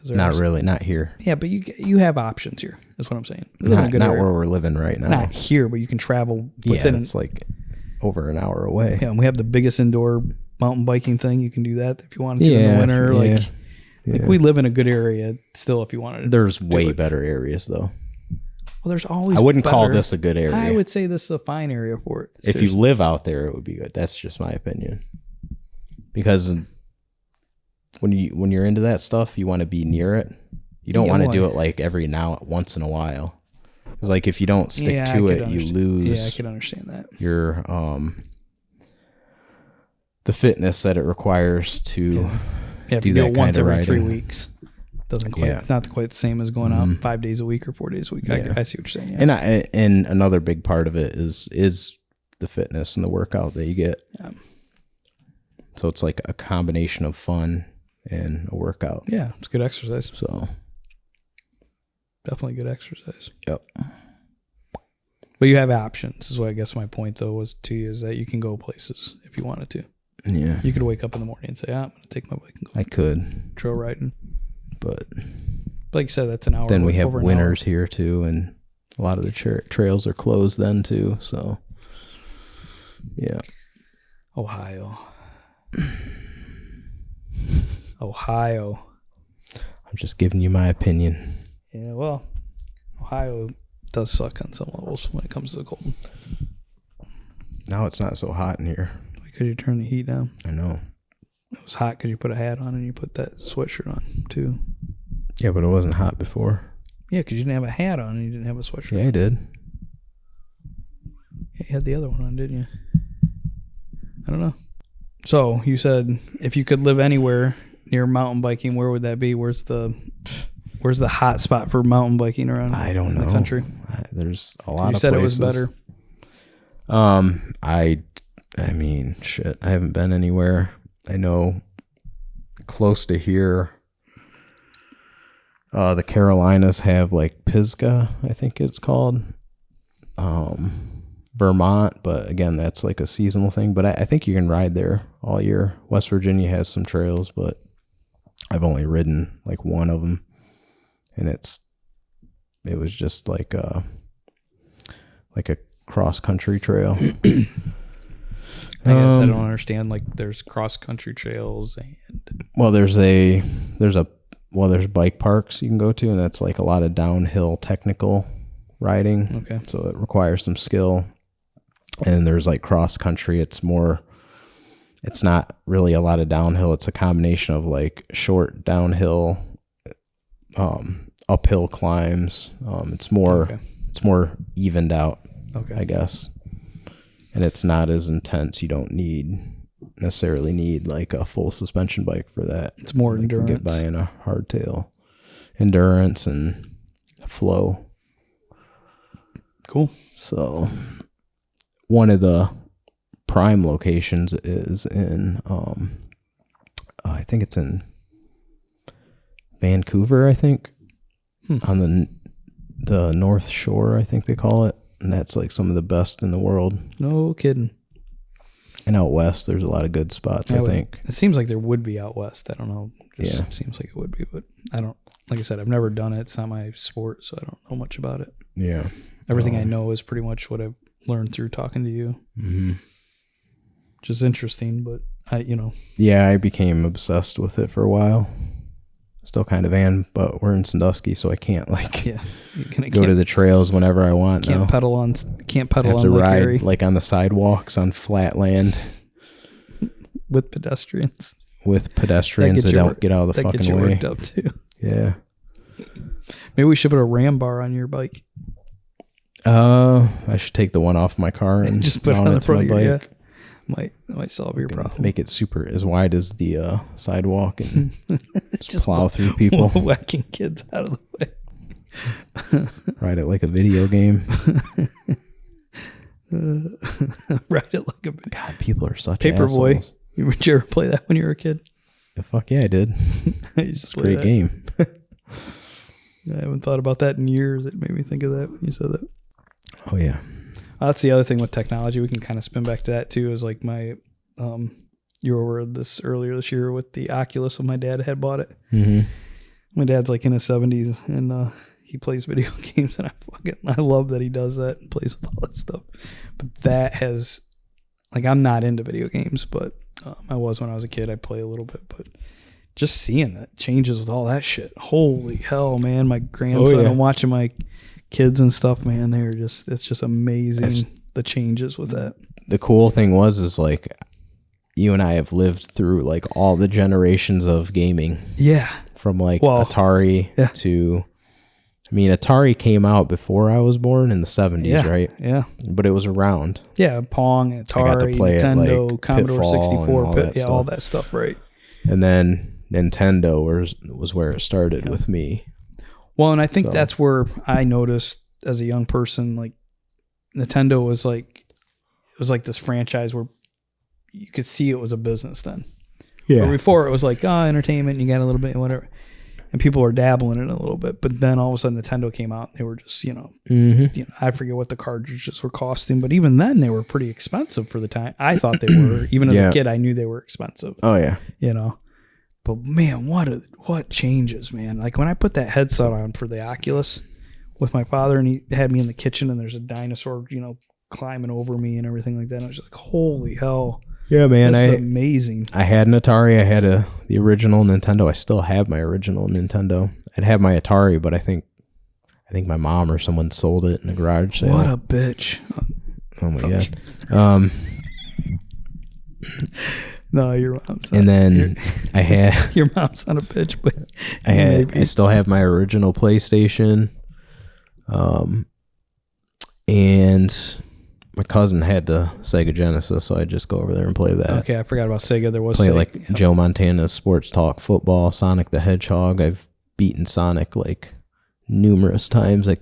Not here. Yeah, but you have options here. That's what I'm saying. Not where we're living right now. Not here, but you can travel within. It's like over an hour away. Yeah, and we have the biggest indoor mountain biking thing. You can do that if you wanted to in the winter. Like we live in a good area still. If you wanted to, there's way better areas though. Well, there's always. I wouldn't call this a good area. I would say this is a fine area for it. If you live out there, it would be good. That's just my opinion. Because when you're into that stuff, you want to be near it. You don't want to do it like once in a while. Because like if you don't stick to it, you lose. Yeah, I can understand that. Your the fitness that it requires to do that kind once of every riding. 3 weeks. Doesn't quite not quite the same as going out 5 days a week or 4 days a week. Yeah. I see what you're saying. Yeah. And another big part of it is the fitness and the workout that you get. Yeah. So it's like a combination of fun and a workout. Yeah, it's good exercise. So definitely good exercise. Yep. But you have options. Is what I guess my point though was to you is that you can go places if you wanted to. Yeah. You could wake up in the morning and say, I'm going to take my bike and go. I could. Trail riding. But like you said, that's an hour. Then we have winters here too, and a lot of the trails are closed then too. So, yeah. Ohio. I'm just giving you my opinion. Yeah, well, Ohio does suck on some levels when it comes to the cold. Now it's not so hot in here. Because you turn the heat down. I know. It was hot because you put a hat on and you put that sweatshirt on too. Yeah, but it wasn't hot before. Yeah, because you didn't have a hat on and you didn't have a sweatshirt. Yeah, I did. Yeah, you had the other one on, didn't you? I don't know. So you said if you could live anywhere near mountain biking, where would that be? Where's the hot spot for mountain biking around? I don't know. The country. There's a lot of places. You said it was better. I mean, shit. I haven't been anywhere. I know close to here. The Carolinas have like Pisgah, I think it's called. Vermont, but again, that's like a seasonal thing. But I think you can ride there all year. West Virginia has some trails, but I've only ridden like one of them, and it was just like a cross country trail. I guess I don't understand. Like, there's cross country trails and there's bike parks you can go to, and that's like a lot of downhill technical riding. Okay, so it requires some skill. And there's like cross country. It's not really a lot of downhill. It's a combination of like short downhill, uphill climbs. It's more evened out, I guess. And it's not as intense. You don't necessarily need like a full suspension bike for that. It's more endurance. You can get by in a hardtail. Endurance and flow. Cool. So one of the prime locations is in, I think it's in Vancouver, I think, on the North Shore, I think they call it. And that's like some of the best in the world. No kidding. And out west, there's a lot of good spots, I think. It seems like there would be out west. I don't know. Yeah. Seems like it would be, but I don't, like I said, I've never done it. It's not my sport, so I don't know much about it. Yeah. Everything I know is pretty much what I've learned through talking to you. Mm-hmm. Which is interesting, but Yeah, I became obsessed with it for a while. Still kind of am, but we're in Sandusky, so I can't go to the trails whenever I want. Can't pedal on. I have to ride like on the sidewalks on flat land with pedestrians. That don't get out of the fucking way. That gets you worked up too. Yeah. Maybe we should put a ram bar on your bike. I should take the one off my car and just put it on the front of your bike. Might solve your problem. Make it super as wide as the sidewalk and just plow through people, whacking kids out of the way. Ride it like a video game. Ride it like a God. People are such Paperboy. assholes. Did you ever play that when you were a kid? Fuck yeah, I did. I used to play great that. Game. I haven't thought about that in years. It made me think of that when you said that. Oh yeah. That's the other thing with technology. We can kind of spin back to that too. Is like my, you were over this earlier this year with the Oculus when my dad had bought it. Mm-hmm. My dad's like in his 70s and he plays video games, and I love that he does that and plays with all that stuff. But that has, like, I'm not into video games, but I was when I was a kid. I'd play a little bit, but just seeing that changes with all that shit. Holy hell, man! My grandson, I'm watching my kids and stuff, man. It's just amazing the changes with that. The cool thing is like you and I have lived through like all the generations of gaming. Yeah. From like Atari to I mean, Atari came out before I was born in the 70s, right? Yeah. But it was around. Yeah, Pong, Atari, I got to play Nintendo, it, like, Commodore Pitfall 64, and all that all stuff. that stuff, right? And then Nintendo was where it started with me. Well, and I think that's where I noticed as a young person, like Nintendo was like, it was like this franchise where you could see it was a business then. Yeah. Where before it was like, entertainment, you got a little bit, whatever. And people were dabbling in it a little bit. But then all of a sudden Nintendo came out. They were just, I forget what the cartridges were costing. But even then they were pretty expensive for the time. I thought they were. Even as a kid, I knew they were expensive. Oh, yeah. But man, what changes, man. Like when I put that headset on for the Oculus with my father and he had me in the kitchen and there's a dinosaur, climbing over me and everything like that. I was just like, holy hell. Yeah, man. That's amazing. I had an Atari. I had the original Nintendo. I still have my original Nintendo. I'd have my Atari, but I think my mom or someone sold it in the garage sale. What a bitch. Oh my God. No, your mom's not. And then I had your mom's not a bitch, but I still have my original PlayStation. And my cousin had the Sega Genesis, so I'd just go over there and play that. Okay, I forgot about Sega. There was play Sega. Like Joe Montana's Sports Talk Football, Sonic the Hedgehog. I've beaten Sonic like numerous times. I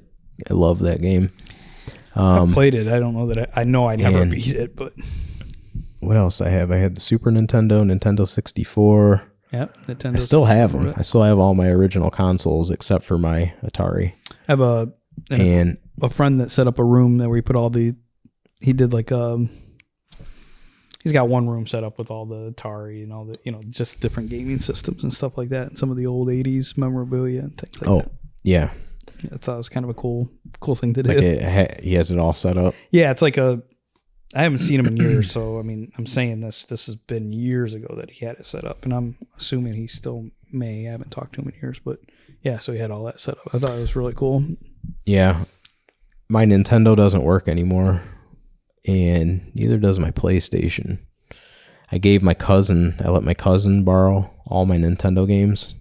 love that game. I played it. I don't know that I know I never beat it, but what else I have? I had the Super Nintendo, Nintendo 64. Yep, Nintendo. I still have them. I still have all my original consoles except for my Atari. I have a friend that set up a room where he put all the. He did like he's got one room set up with all the Atari and all the just different gaming systems and stuff like that, and some of the old '80s memorabilia and things like that. Yeah. I thought it was kind of a cool thing to do. Like he has it all set up. Yeah, it's like I haven't seen him in years, so I mean, I'm saying this has been years ago that he had it set up, and I'm assuming he still may. I haven't talked to him in years, but yeah, so he had all that set up. I thought it was really cool. Yeah, my Nintendo doesn't work anymore, and neither does my PlayStation. I let my cousin borrow all my Nintendo games.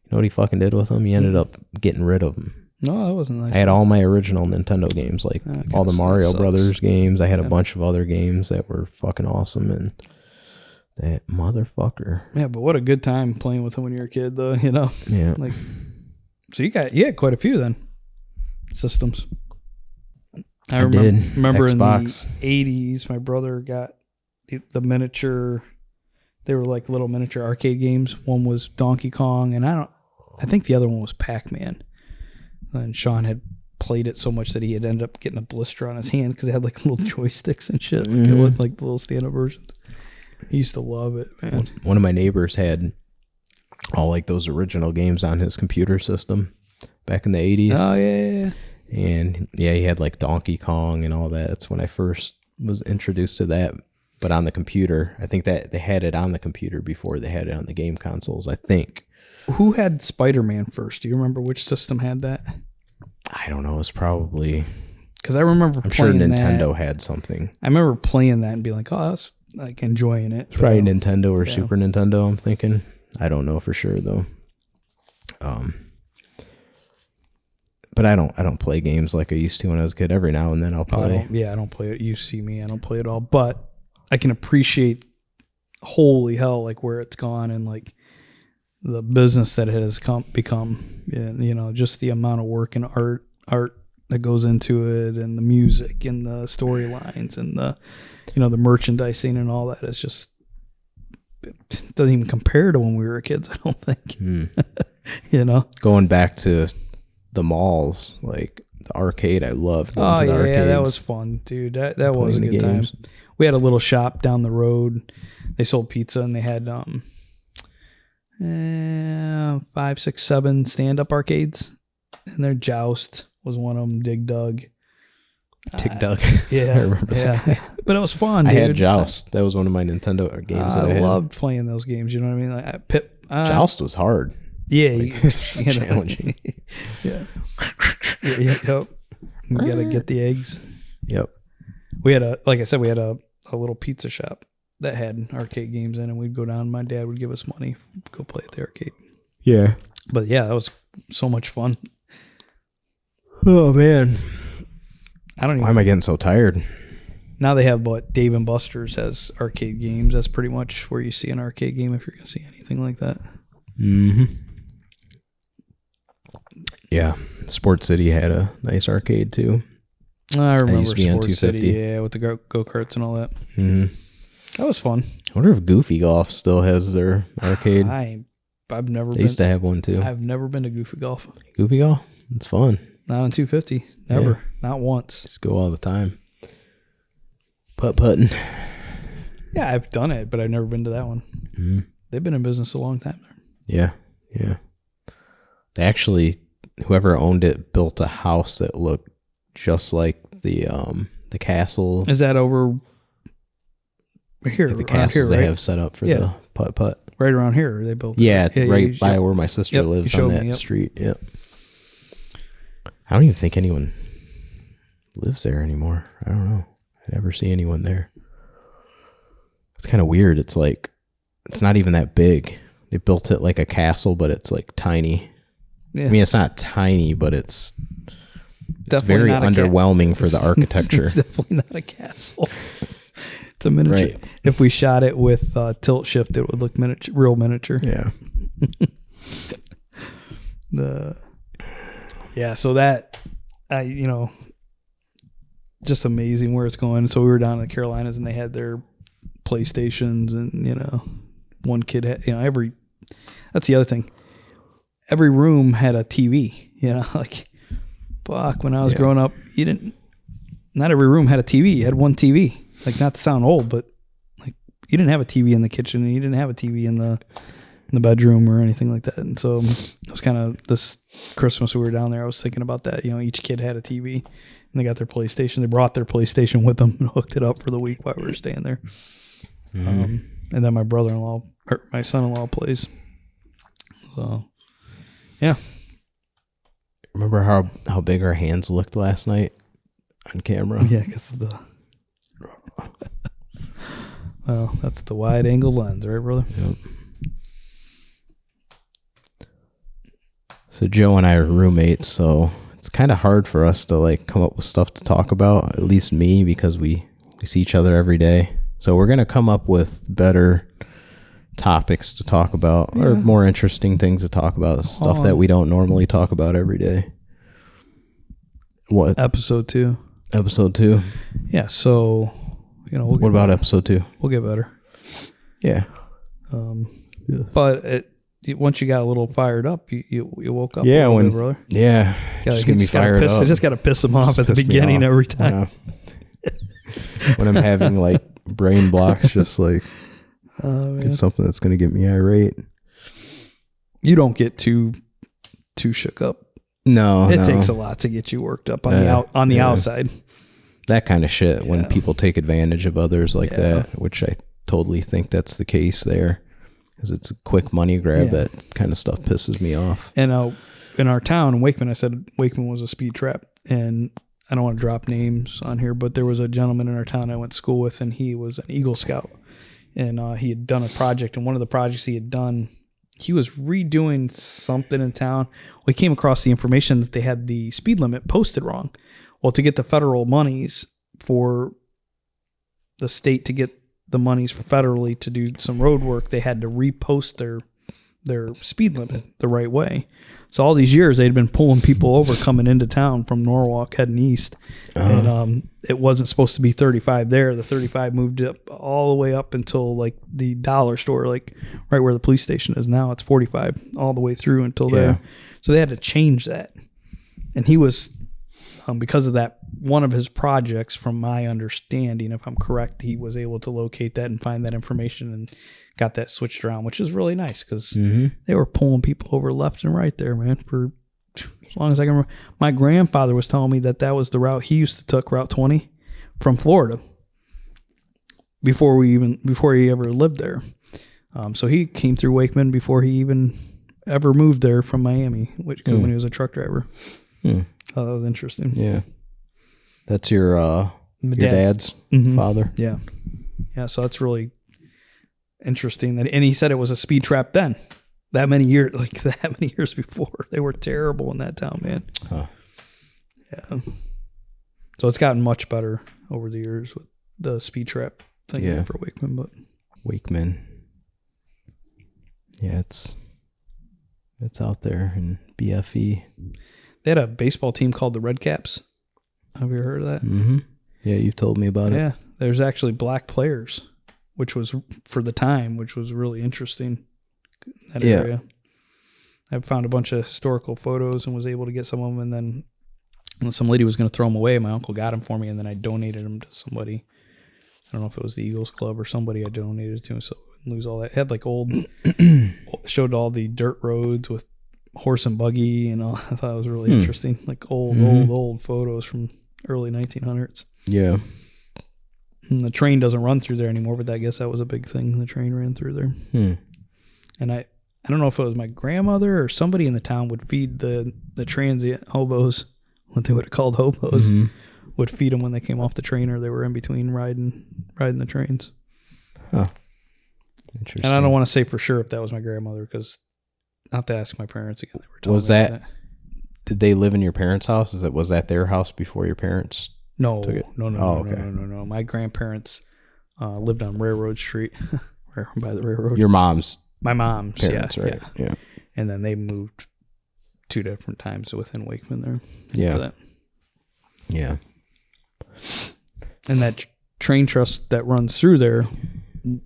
You know what he fucking did with them? He ended up getting rid of them. No, that wasn't nice. I had all my original Nintendo games, like all the Mario Brothers games. I had a bunch of other games that were fucking awesome, and that motherfucker. Yeah, but what a good time playing with him when you were a kid, though. Yeah. Like, so you had quite a few then systems. I remember Xbox. In the 80s, my brother got the miniature. They were like little miniature arcade games. One was Donkey Kong, and I think the other one was Pac-Man. And Sean had played it so much that he had ended up getting a blister on his hand because it had like little joysticks and shit, like little stand-up versions. He used to love it, man. One of my neighbors had all like those original games on his computer system back in the 80s. Oh, yeah. And yeah, he had like Donkey Kong and all that. That's when I first was introduced to that. But on the computer, I think that they had it on the computer before they had it on the game consoles, I think. Who had Spider-Man first? Do you remember which system had that? I don't know. It's probably... Because I remember I'm sure Nintendo had something. I remember playing that and being like, oh, that's like enjoying it. It's probably Nintendo or Super Nintendo, I'm thinking. I don't know for sure, though. But I don't play games like I used to when I was a kid. Every now and then I'll play. I don't play it. You see me, I don't play it all. But I can appreciate, holy hell, like where it's gone and like the business that it has become. And, just the amount of work and art that goes into it, and the music and the storylines and the merchandising and all that. It's just, it doesn't even compare to when we were kids, I don't think. Going back to the malls, like the arcade, I loved going to the arcades. That was fun, dude. That was a good time. We had a little shop down the road. They sold pizza, and they had 5, 6, 7 stand-up arcades, and their Joust was one of them. Dig Dug. Yeah, I remember that. But it was fun, dude. I had Joust. That was one of my Nintendo games that I had. Loved playing those games. You know what I mean? Like Joust was hard. Yeah, it's challenging. Yeah. Yep. You gotta get the eggs. Yep. We had we had a little pizza shop that had arcade games in, and we'd go down. My dad would give us money, go play at the arcade. Yeah. But yeah, that was so much fun. Oh, man. I don't even. Why am I getting so tired? Now they have what Dave and Buster's has arcade games. That's pretty much where you see an arcade game if you're going to see anything like that. Mm-hmm. Yeah. Sports City had a nice arcade too. I remember used to be on Sports 250. City, yeah, with the go-karts and all that. Mm-hmm. That was fun. I wonder if Goofy Golf still has their arcade. I've never They been. used to have one too. I've never been to Goofy Golf. Goofy Golf? It's fun. Not on 250. Never. Yeah. Not once. Just go all the time. Putt-putting. Yeah, I've done it, but I've never been to that one. Mm-hmm. They've been in business a long time. Yeah. They actually, whoever owned it built a house that looked just like the castle. Is that over here? Like the castles here, they right? have set up for the putt-putt. Right around here, they built. Yeah, it. right by where my sister lives on that street. Yep. I don't even think anyone lives there anymore. I don't know. I never see anyone there. It's kind of weird. It's like, it's not even that big. They built it like a castle, but it's like tiny. Yeah. I mean, it's not tiny, but it's very underwhelming for the architecture. It's definitely not a castle. It's a miniature. Right. If we shot it with tilt shift, it would look real miniature. Yeah. So that, just amazing where it's going. So we were down in the Carolinas and they had their PlayStations and, one kid had, that's the other thing. Every room had a TV, like, fuck, when I was growing up, not every room had a TV. You had one TV. Like, not to sound old, but like, you didn't have a TV in the kitchen and you didn't have a TV in the bedroom or anything like that. And so it was kind of this Christmas we were down there. I was thinking about that. Each kid had a TV and they got their PlayStation. They brought their PlayStation with them and hooked it up for the week while we were staying there. Mm-hmm. And then my brother-in-law or my son-in-law plays. So, yeah. Remember how big our hands looked last night on camera? Yeah, because of the. Well, that's the wide angle lens, right, brother? Yep. So Joe and I are roommates, so it's kind of hard for us to like come up with stuff to talk about, at least me, because we see each other every day. So we're going to come up with better topics to talk about or more interesting things to talk about, stuff that we don't normally talk about every day. What? Episode 2. Episode 2? Yeah, so, what about episode 2? We'll get better. Yeah. Yes. But once you got a little fired up, you woke up. Yeah, bit, brother. Yeah, just get me fired up. I just got to piss him off at the beginning every time. When I'm having like brain blocks, just like get something that's going to get me irate. You don't get too shook up. No, it takes a lot to get you worked up on the outside. That kind of shit when people take advantage of others like that, which I totally think that's the case there. Because it's a quick money grab. That kind of stuff pisses me off. And in our town, in Wakeman, I said Wakeman was a speed trap. And I don't want to drop names on here, but there was a gentleman in our town I went to school with, and he was an Eagle Scout. And he had done a project. And one of the projects he had done, he was redoing something in town. We came across the information that they had the speed limit posted wrong. Well, to get the federal monies for the state to get the monies federally to do some road work, they had to repost their speed limit the right way. So all these years they'd been pulling people over coming into town from Norwalk heading east, and it wasn't supposed to be 35 there. The 35 moved up all the way up until like the dollar store, like right where the police station is now. It's 45 all the way through until there. So they had to change that, and he was. Because of that, one of his projects, from my understanding, if I'm correct, he was able to locate that and find that information and got that switched around, which is really nice because they were pulling people over left and right there, man, for as long as I can remember. My grandfather was telling me that was the route he used to take, Route 20, from Florida before he ever lived there. So he came through Wakeman before he even ever moved there from Miami, when he was a truck driver. Oh, that was interesting. Yeah. That's your dad's father? Yeah. Yeah, so that's really interesting. And he said it was a speed trap then. That many years before. They were terrible in that town, man. Huh. Yeah. So it's gotten much better over the years with the speed trap thing for Wakeman, but Wakeman. Yeah, it's out there in BFE. They had a baseball team called the Red Caps. Have you heard of that? Mm-hmm. Yeah, you told me about it. Yeah, there's actually black players, which was for the time, which was really interesting. That area. I found a bunch of historical photos and was able to get some of them, and then when some lady was going to throw them away, my uncle got them for me, and then I donated them to somebody. I don't know if it was the Eagles Club or somebody I donated to, so I wouldn't lose all that. It had like showed all the dirt roads with horse and buggy and all. I thought it was really interesting. Like old photos from early 1900s. Yeah. And the train doesn't run through there anymore, but I guess that was a big thing. The train ran through there. And I don't know if it was my grandmother or somebody in the town would feed the transient hobos, what they would have called hobos, would feed them when they came off the train or they were in between riding the trains. Huh. Interesting. And I don't want to say for sure if that was my grandmother because I'll have to ask my parents again. They were telling me that. Did they live in your parents' house? Was that their house before your parents took it? No. My grandparents lived on Railroad Street, by the railroad. My mom's parents, right? Yeah. And then they moved 2 different times within Wakeman there. Yeah. Yeah. And that train truss that runs through there,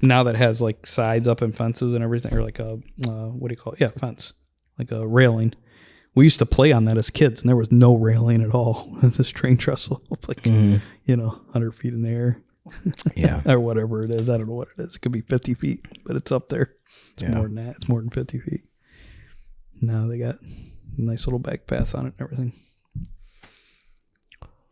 now that has like sides up and fences and everything, or like a, what do you call it? Yeah, fence. Like a railing. We used to play on that as kids, and there was no railing at all. This train trestle, like, 100 feet in the air. Yeah. Or whatever it is. I don't know what it is. It could be 50 feet, but it's up there. It's more than that. It's more than 50 feet. Now they got a nice little back path on it and everything.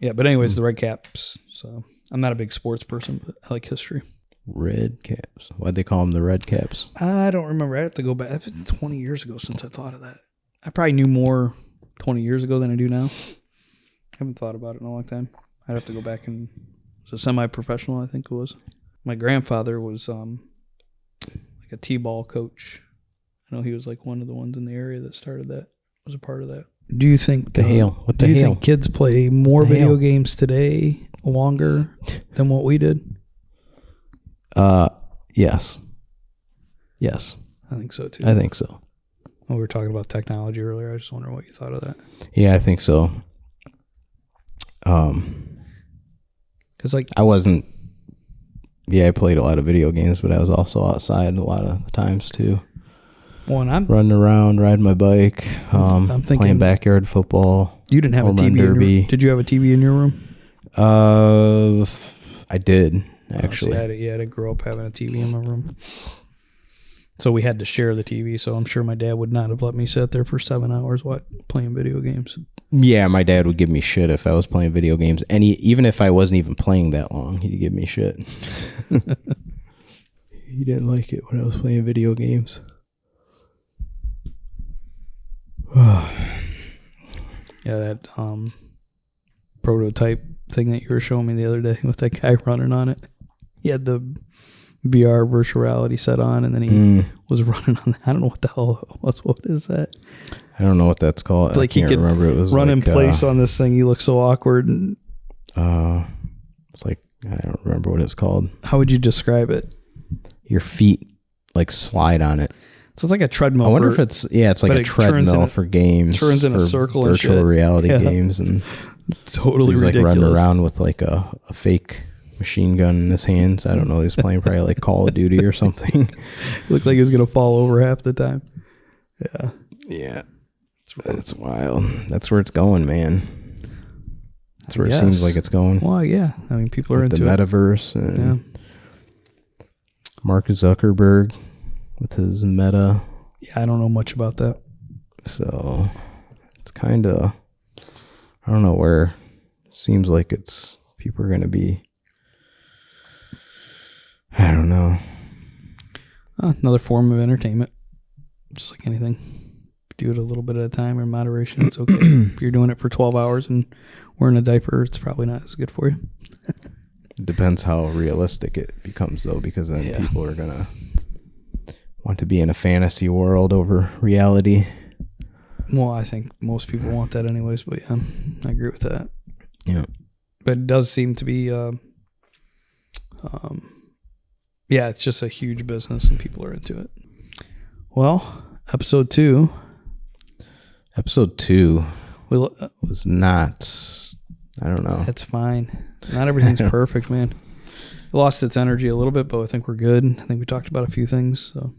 Yeah, but anyways, the Red Caps. So I'm not a big sports person, but I like history. Red Caps. Why'd they call them the Red Caps? I don't remember. I have to go back. It's been 20 years ago since I thought of that. I probably knew more 20 years ago than I do now. I haven't thought about it in a long time. I'd have to go back and... It was a semi-professional, I think it was. My grandfather was like a t-ball coach. I know he was like one of the ones in the area that started that. Was a part of that. Do you think do you think kids play more video games today longer than what we did? Yes. I think so too. I think so. Well, we were talking about technology earlier. I was just wondering what you thought of that. Yeah, I think so. Because like I wasn't. Yeah, I played a lot of video games, but I was also outside a lot of times too. Well, and I'm running around, riding my bike, I'm thinking, playing backyard football. You didn't have a TV derby. Did you have a TV in your room? I did actually. I didn't grow up having a TV in my room, so we had to share the TV. So I'm sure my dad would not have let me sit there for 7 hours playing video games. Yeah, my dad would give me shit if I was playing video games. Even if I wasn't even playing that long, he'd give me shit. He didn't like it when I was playing video games. Yeah, that prototype thing that you were showing me the other day with that guy running on it. He had the VR virtual reality set on, and then he was running on that. I don't know what the hell it was. What is that? I don't know what that's called. Like, I can't remember. It was run in place on this thing. He looked so awkward. And, it's like, I don't remember what it's called. How would you describe it? Your feet like slide on it. So it's like a treadmill. I wonder if it's like a treadmill for games. Turns in a circle and virtual reality games, and totally he's ridiculous. Like running around with like a fake machine gun in his hands. I don't know. He's playing probably like Call of Duty or something. Looked like he was gonna fall over half the time. Yeah. That's wild. That's where it's going, man. That's where it seems like it's going. Well, yeah. I mean, people are into the metaverse and Mark Zuckerberg with his Meta. Yeah, I don't know much about that. So it's kind of, I don't know where it seems like people are going to be. I don't know. Another form of entertainment, just like anything. Do it a little bit at a time or moderation. It's okay. If you're doing it for 12 hours and wearing a diaper, it's probably not as good for you. It depends how realistic it becomes, though, because then people are going to want to be in a fantasy world over reality. Well, I think most people want that anyways, but yeah, I agree with that. Yeah. But it does seem to be, yeah, it's just a huge business and people are into it. Well, episode 2. Episode 2 was not, I don't know. That's fine. Not everything's perfect, man. It lost its energy a little bit, but I think we're good. I think we talked about a few things. So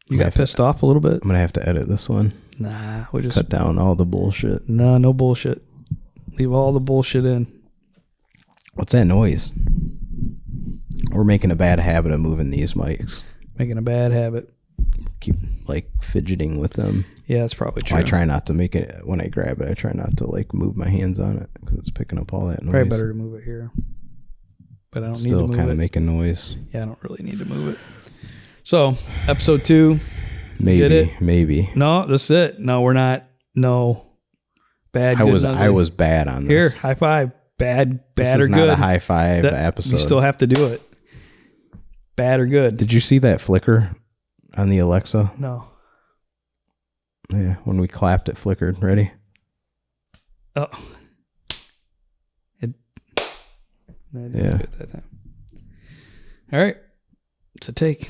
you got pissed off a little bit? I'm going to have to edit this one. Nah, we just cut down all the bullshit. No bullshit. Leave all the bullshit in. What's that noise? We're making a bad habit of moving these mics. Making a bad habit. Keep like fidgeting with them. Yeah, that's probably true. I try not to make it when I grab it. I try not to like move my hands on it because it's picking up all that noise. Probably better to move it here. But I don't need to move it. Still kind of making noise. Yeah, I don't really need to move it. So, episode 2. Maybe. No, that's it. No, we're not. No. Bad. I was bad on this. Here, high five. Bad this or is good. Not a high five episode. You still have to do it. Bad or good. Did you see that flicker on the Alexa? No. Yeah, when we clapped, it flickered. Ready? Oh. That time. All right. It's a take.